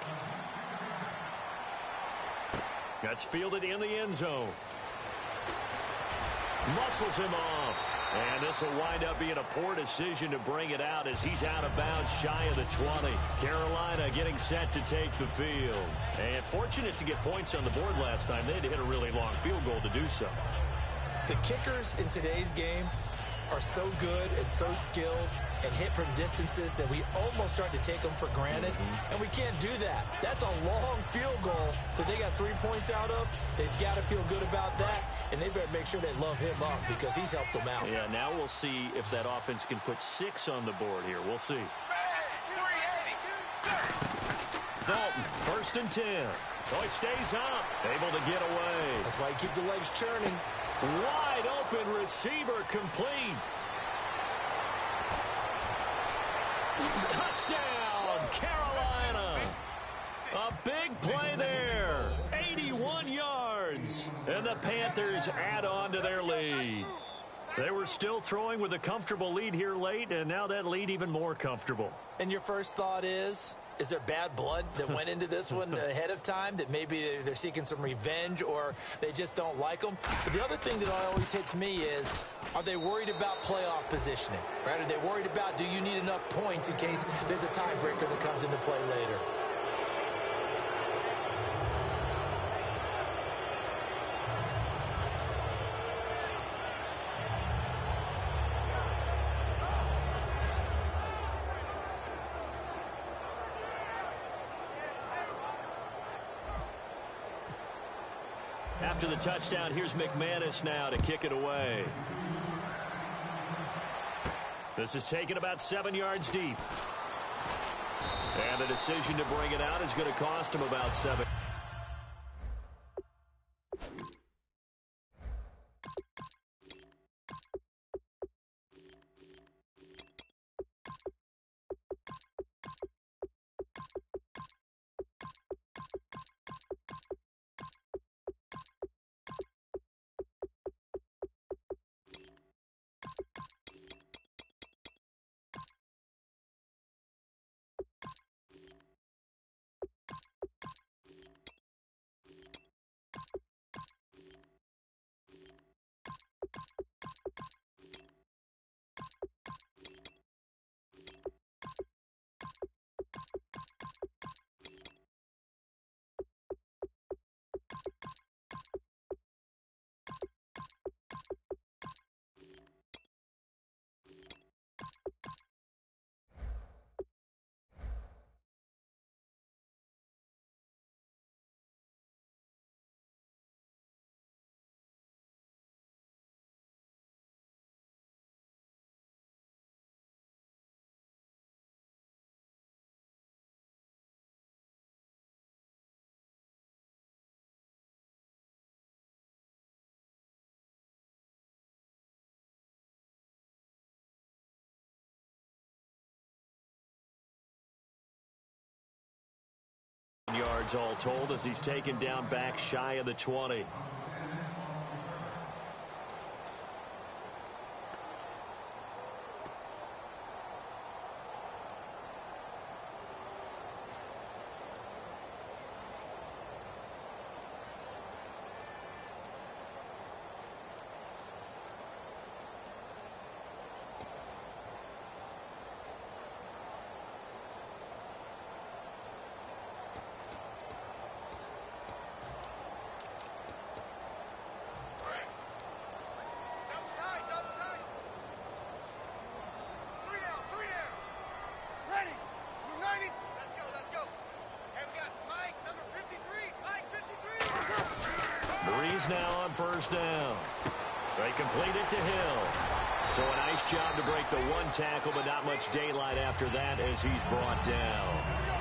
Speaker 3: That's fielded in the end zone. Muscles him off. And this will wind up being a poor decision to bring it out as he's out of bounds shy of the 20. Carolina getting set to take the field. And fortunate to get points on the board last time. They had to hit a really long field goal to do so.
Speaker 4: The kickers in today's game are so good and so skilled and hit from distances that we almost start to take them for granted. And we can't do that. That's a long field goal that they got 3 points out of. They've got to feel good about that, and they better make sure they love him up because he's helped them out.
Speaker 3: Yeah, now we'll see if that offense can put 6 on the board here. We'll see. Dalton, 1st and 10. Oh, he stays up, able to get away.
Speaker 4: That's why you keep the legs churning.
Speaker 3: Wide open receiver complete. Touchdown, Carolina. A big play there. 81 yards. And the Panthers add on to their lead. They were still throwing with a comfortable lead here late, and now that lead even more comfortable.
Speaker 4: And your first thought is, Is there bad blood that went into this one ahead of time, that maybe they're seeking some revenge, or they just don't like them? But the other thing that always hits me is, are they worried about playoff positioning? Right? Are they worried about, do you need enough points in case there's a tiebreaker that comes into play later?
Speaker 3: After the touchdown, here's McManus now to kick it away. This is taken about 7 yards deep. And the decision to bring it out is going to cost him about 7. Yards all told as he's taken down back shy of the 20. Now on first down. They complete it to Hill. So a nice job to break the one tackle, but not much daylight after that as he's brought down.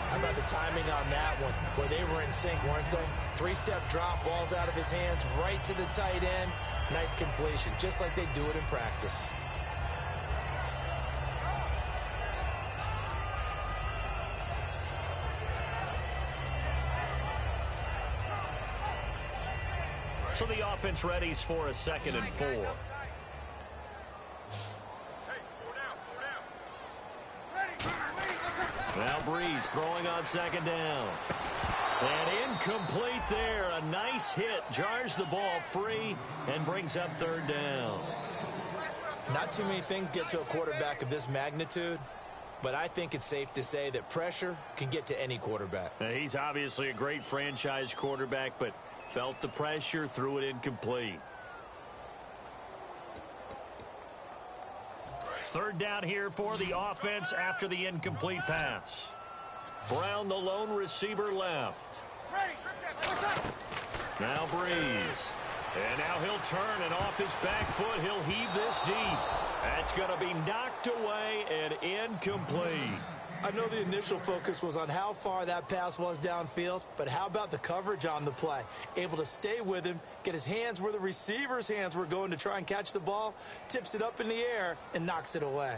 Speaker 4: How about the timing on that one? Where they were in sync, weren't they? Three-step drop, balls out of his hands, right to the tight end. Nice completion, just like they do it in practice.
Speaker 3: So the offense readies for a 2nd and 4. Now Breeze throwing on 2nd down. And incomplete there. A nice hit. Jars the ball free and brings up 3rd down.
Speaker 4: Not too many things get to a quarterback of this magnitude, but I think it's safe to say that pressure can get to any quarterback.
Speaker 3: Now, he's obviously a great franchise quarterback, but felt the pressure, threw it incomplete. 3rd down here for the offense after the incomplete pass. Brown, the lone receiver, left. Now Breeze. And now he'll turn, and off his back foot, he'll heave this deep. That's going to be knocked away and incomplete.
Speaker 4: I know the initial focus was on how far that pass was downfield, but how about the coverage on the play? Able to stay with him, get his hands where the receiver's hands were going to try and catch the ball, tips it up in the air, and knocks it away.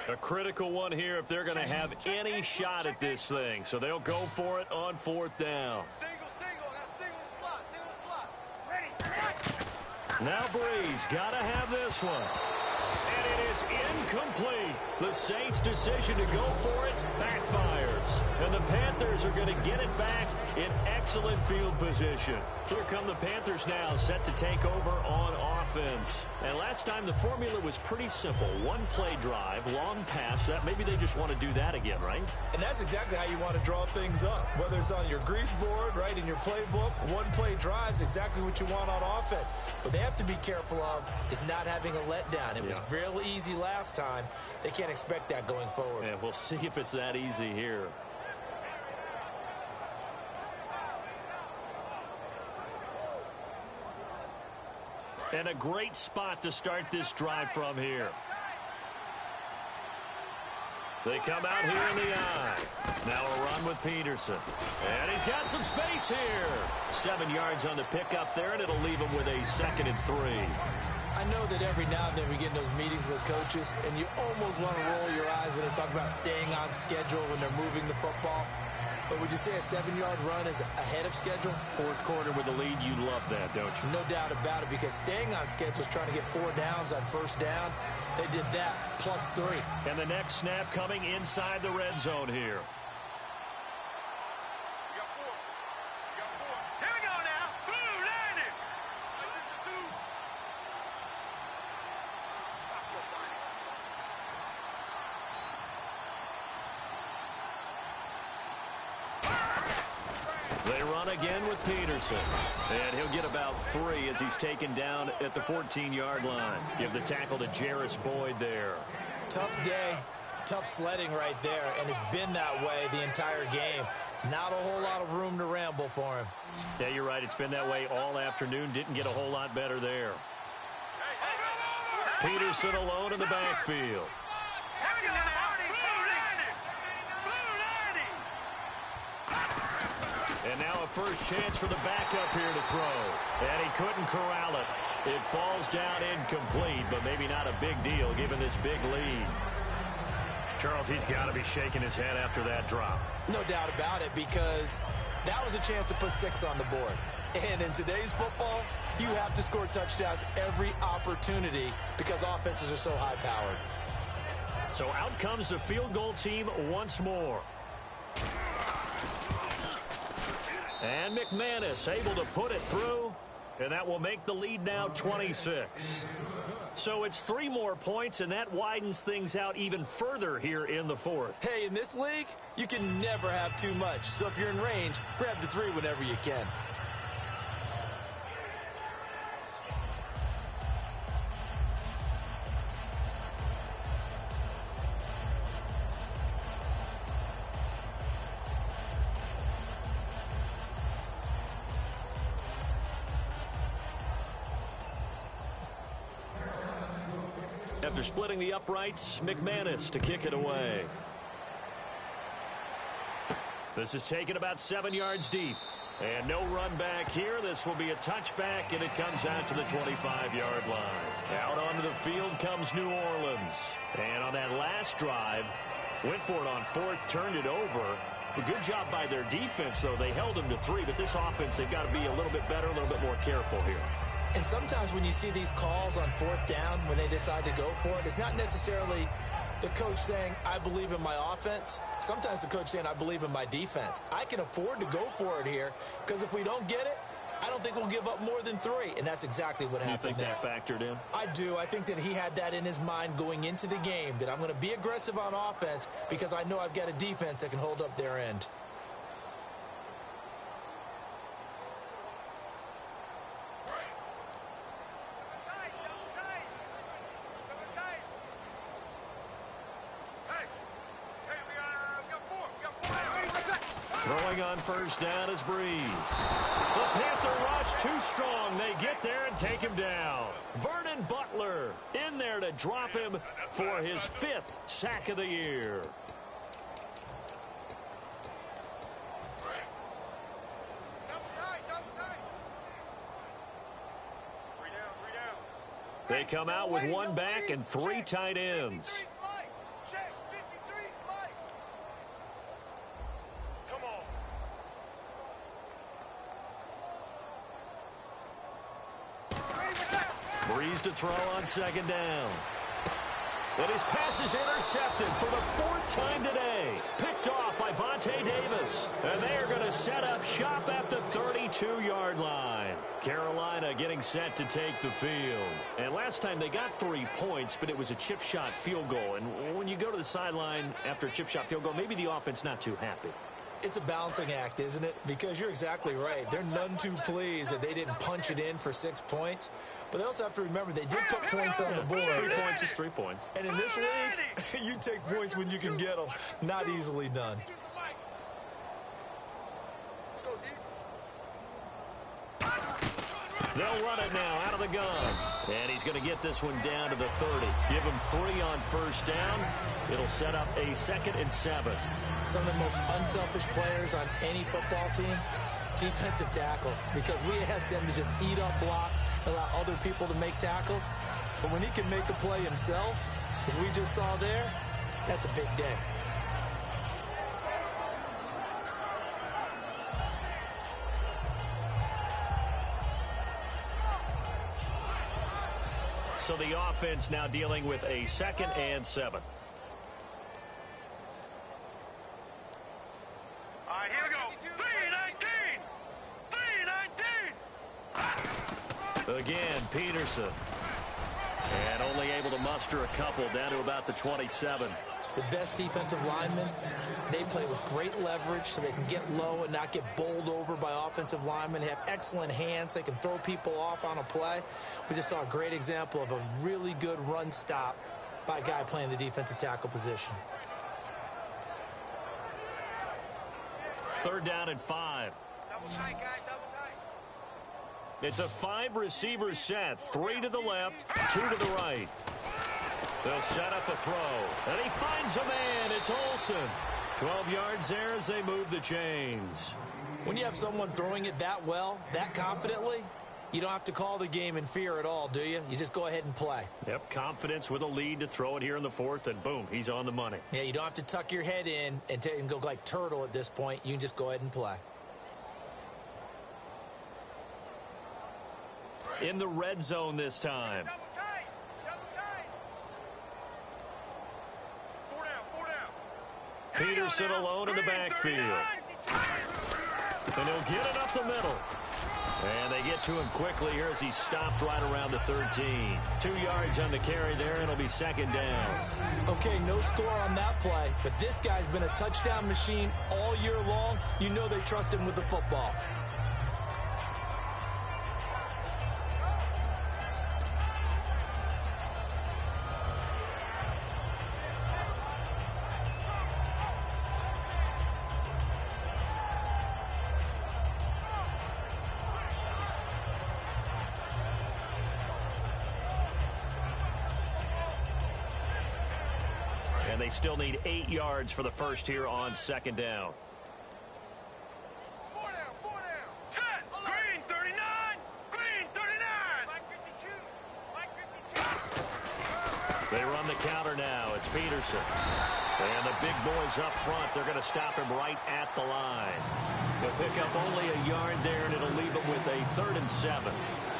Speaker 3: A critical one here if they're going to have any shot at this thing. So they'll go for it on 4th down. Now Breeze got to have this one. And it is incomplete. The Saints' decision to go for it backfires. And the Panthers are going to get it back in excellent field position. Here come the Panthers now, set to take over on offense. And last time the formula was pretty simple. One-play drive, long pass. That maybe they just want to do that again, right?
Speaker 4: And that's exactly how you want to draw things up. Whether it's on your grease board, right, in your playbook, one-play drive is exactly what you want on offense. What they have to be careful of is not having a letdown. It was real easy last time. They can't expect that going forward.
Speaker 3: Yeah, we'll see if it's that easy here. And a great spot to start this drive from here. They come out here in the eye. Now a run with Peterson. And he's got some space here. 7 yards on the pickup there, and it'll leave him with a 2nd and 3.
Speaker 4: I know that every now and then we get in those meetings with coaches, and you almost want to roll your eyes when they talk about staying on schedule when they're moving the football. But would you say a 7-yard run is ahead of schedule?
Speaker 3: 4th quarter with the lead, you love that, don't you?
Speaker 4: No doubt about it, because staying on schedule is trying to get 4 downs on 1st down. They did that, plus 3.
Speaker 3: And the next snap coming inside the red zone here.
Speaker 5: Here we go now. Blue landing.
Speaker 3: They run again with Peterson. And he'll get about 3 as he's taken down at the 14-yard line. Give the tackle to Jarris Boyd there.
Speaker 4: Tough day, tough sledding right there, and it's been that way the entire game. Not a whole lot of room to ramble for him.
Speaker 3: Yeah, you're right. It's been that way all afternoon. Didn't get a whole lot better there. Peterson alone in the backfield. And now a first chance for the backup here to throw. And he couldn't corral it. It falls down incomplete, but maybe not a big deal given this big lead. Charles, he's got to be shaking his head after that drop.
Speaker 4: No doubt about it, because that was a chance to put 6 on the board. And in today's football, you have to score touchdowns every opportunity because offenses are so high-powered.
Speaker 3: So out comes the field goal team once more. And McManus able to put it through, and that will make the lead now 26. So it's 3 more points, and that widens things out even further here in the 4th.
Speaker 4: Hey, in this league, you can never have too much. So if you're in range, grab the 3 whenever you can.
Speaker 3: After splitting the uprights, McManus to kick it away. This is taken about 7 yards deep. And no run back here. This will be a touchback, and it comes out to the 25-yard line. Out onto the field comes New Orleans. And on that last drive, went for it on 4th, turned it over. A good job by their defense, though. They held them to 3, but this offense, they've got to be a little bit better, a little bit more careful here.
Speaker 4: And sometimes when you see these calls on 4th down, when they decide to go for it, it's not necessarily the coach saying, I believe in my offense. Sometimes the coach saying, I believe in my defense. I can afford to go for it here because if we don't get it, I don't think we'll give up more than 3. And that's exactly what happened there.
Speaker 3: You think that factored in?
Speaker 4: I do. I think that he had that in his mind going into the game, that I'm going to be aggressive on offense because I know I've got a defense that can hold up their end.
Speaker 3: Throwing on first down is Breeze. The Panther rush too strong. They get there and take him down. Vernon Butler in there to drop him for his 5th sack of the year. They come out with 1 back and 3 tight ends. Breeze to throw on second down. And his pass is intercepted for the fourth time today. Picked off by Vontae Davis. And they are going to set up shop at the 32-yard line. Carolina getting set to take the field. And last time they got 3 points, but it was a chip shot field goal. And when you go to the sideline after a chip shot field goal, maybe the offense not too happy.
Speaker 4: It's a balancing act, isn't it? Because you're exactly right. They're none too pleased that they didn't punch it in for 6 points. But they also have to remember they did put points on the board.
Speaker 3: 3 points is 3 points.
Speaker 4: And in this league, you take points when you can get them. Not easily done.
Speaker 3: They'll run it now out of the gun. And he's going to get this one down to the 30. Give him 3 on first down. It'll set up a 2nd and 7.
Speaker 4: Some of the most unselfish players on any football team, defensive tackles, because we ask them to just eat up blocks, allow other people to make tackles. But when he can make a play himself, as we just saw there, that's a big day.
Speaker 3: So the offense now dealing with a 2nd and 7.
Speaker 5: All right, here we go. 3-19.
Speaker 3: Again, Peterson. And only able to muster a couple down to about the 27.
Speaker 4: The best defensive linemen, they play with great leverage so they can get low and not get bowled over by offensive linemen. They have excellent hands. They can throw people off on a play. We just saw a great example of a really good run stop by a guy playing the defensive tackle position.
Speaker 3: 3rd down and 5.
Speaker 5: Double tight, guys, double tight.
Speaker 3: It's a 5-receiver set. 3 to the left, 2 to the right. They'll set up a throw. And he finds a man. It's Olsen. 12 yards there as they move the chains.
Speaker 4: When you have someone throwing it that well, that confidently, you don't have to call the game in fear at all, do you? You just go ahead and play.
Speaker 3: Yep, confidence with a lead to throw it here in the 4th, and boom, he's on the money.
Speaker 4: Yeah, you don't have to tuck your head in and go like turtle at this point. You can just go ahead and play.
Speaker 3: In the red zone this time.
Speaker 5: Double tight, double tight. 4 down.
Speaker 3: Peterson alone in the backfield. And he'll get it up the middle. And they get to him quickly here as he stopped right around the 13. 2 yards on the carry there, and it'll be 2nd down.
Speaker 4: Okay, no score on that play, but this guy's been a touchdown machine all year long. You know they trust him with the football.
Speaker 3: And they still need 8 yards for the first here on 2nd down.
Speaker 5: 4 down. Set. Green 39. Green 39. Mike 52. Mike 52.
Speaker 3: They run the counter now. It's Peterson. And the big boys up front, they're going to stop him right at the line. They'll pick up only a yard there, and it'll leave them with a 3rd and 7.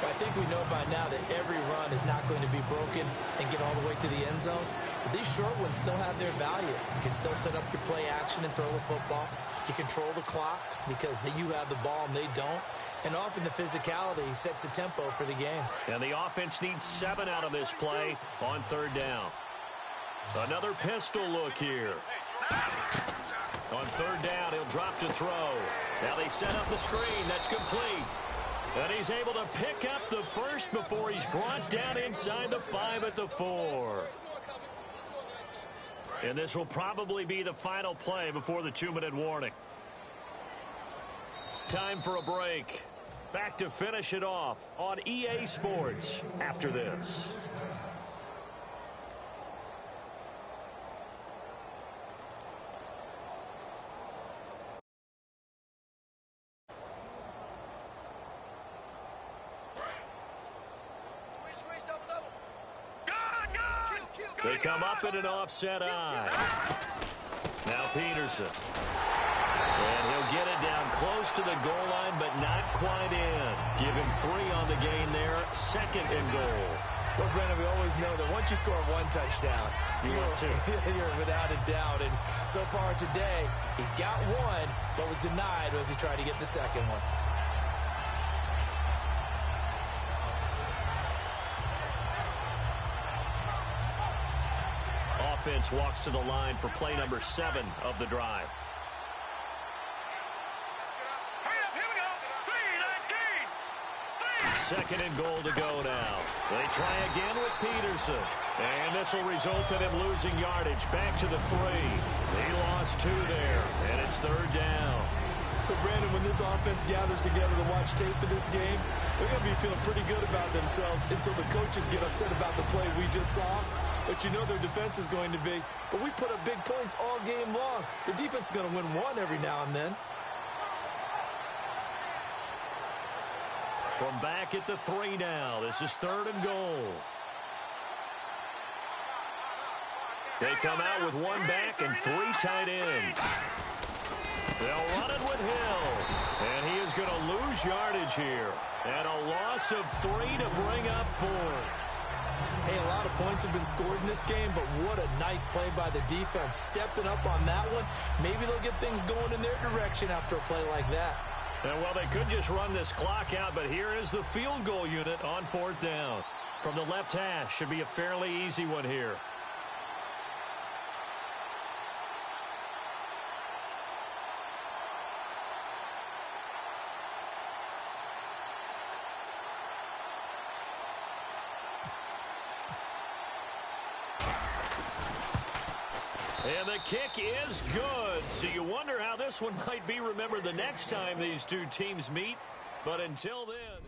Speaker 4: I think we know by now that every run is not going to be broken and get all the way to the end zone. But these short ones still have their value. You can still set up your play action and throw the football. You control the clock because you have the ball and they don't. And often the physicality sets the tempo for the game.
Speaker 3: And the offense needs 7 out of this play on 3rd down. Another pistol look here. On 3rd down, he'll drop to throw. Now they set up the screen. That's complete. And he's able to pick up the first before he's brought down inside the 5 at the 4. And this will probably be the final play before the 2-minute warning. Time for a break. Back to finish it off on EA Sports after this. They come up in an offset eye. Now Peterson. And he'll get it down close to the goal line, but not quite in. Give him 3 on the gain there. 2nd and goal.
Speaker 4: Well, Brandon, we always know that once you score 1 touchdown, you're without a doubt. And so far today, he's got 1, but was denied as he tried to get the 2nd one.
Speaker 3: Offense walks to the line for play number 7 of the drive.
Speaker 5: Hurry up, here we go. 3, 19.
Speaker 3: 2nd and goal to go now. They try again with Peterson. And this will result in him losing yardage. Back to the 3. He lost 2 there. And it's 3rd down.
Speaker 4: So, Brandon, when this offense gathers together to watch tape for this game, they're going to be feeling pretty good about themselves until the coaches get upset about the play we just saw. But you know their defense is going to be. But we put up big points all game long. The defense is going to win 1 every now and then.
Speaker 3: From back at the 3 now. This is 3rd and goal. They come out with 1 back and 3 tight ends. They'll run it with Hill. And he is going to lose yardage here. And a loss of 3 to bring up 4th.
Speaker 4: Hey, a lot of points have been scored in this game, but what a nice play by the defense. Stepping up on that one. Maybe they'll get things going in their direction after a play like that.
Speaker 3: And, well, they could just run this clock out, but here is the field goal unit on 4th down. From the left hash, should be a fairly easy one here. And the kick is good. So you wonder how this one might be remembered the next time these 2 teams meet. But until then...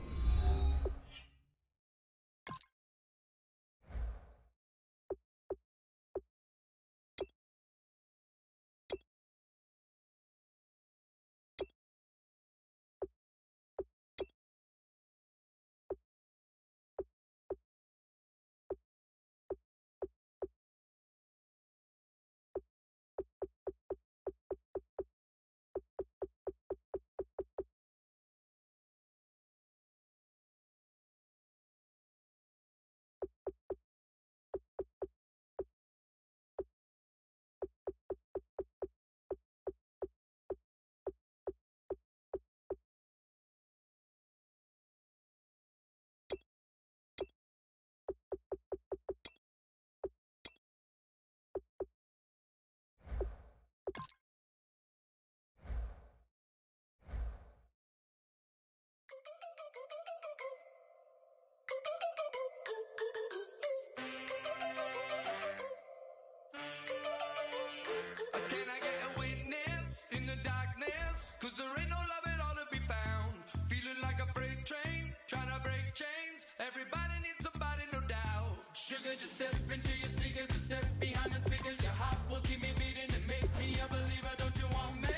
Speaker 6: Can I get a witness in the darkness? 'Cause there ain't no love at all to be found. Feeling like a freight train, trying to break chains. Everybody needs somebody, no doubt. Sugar, just step into your sneakers and step behind the speakers. Your heart will keep me beating and make me a believer. Don't you want me?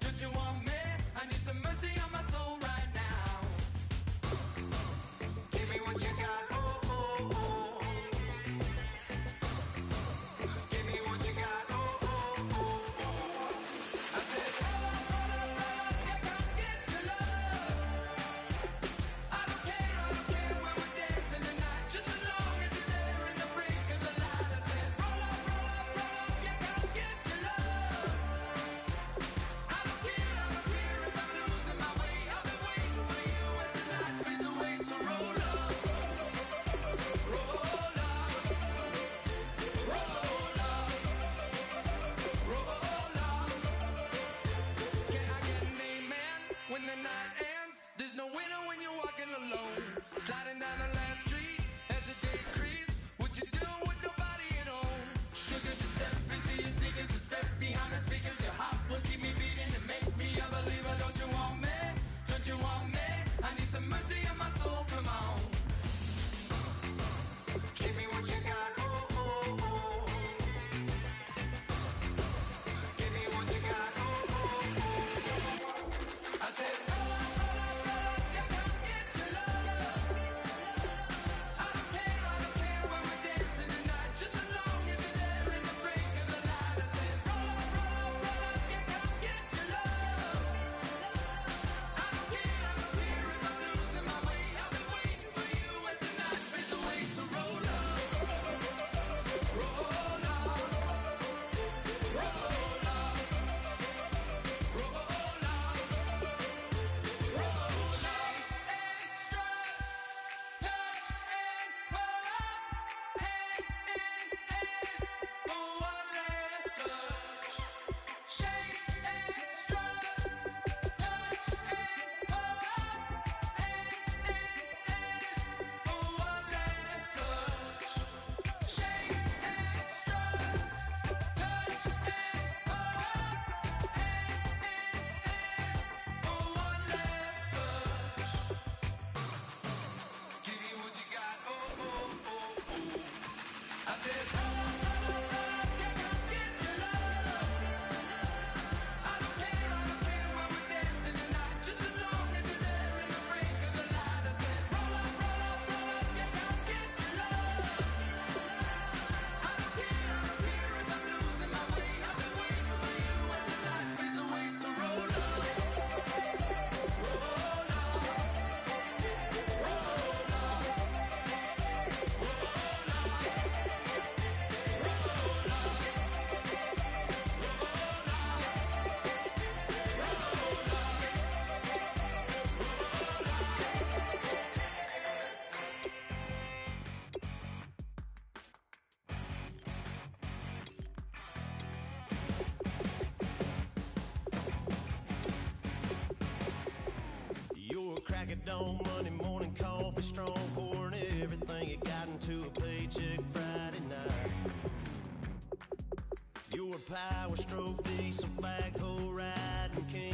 Speaker 6: Don't you want me? I need some mercy on my soul right now. Give me what you got, oh, oh, oh. Give me what you got, oh, oh, oh, oh. I said, roll up, yeah, come get your love. I don't care where we're dancing tonight. Just as long as you're there in the freak of the light. I said, roll up, said, roll up, yeah, come get your love. I don't care where we're dancing tonight, just as long as you're there in the break of the light. I said, roll up, yeah, come get your love. I don't care if I'm losing my way. I've been waiting for you as the night fades away. So roll up, roll up,
Speaker 1: You're a crack at dawn, Monday morning coffee, strong, pouring everything you got into a paycheck Friday night. You're a power stroke, diesel backhoe riding king.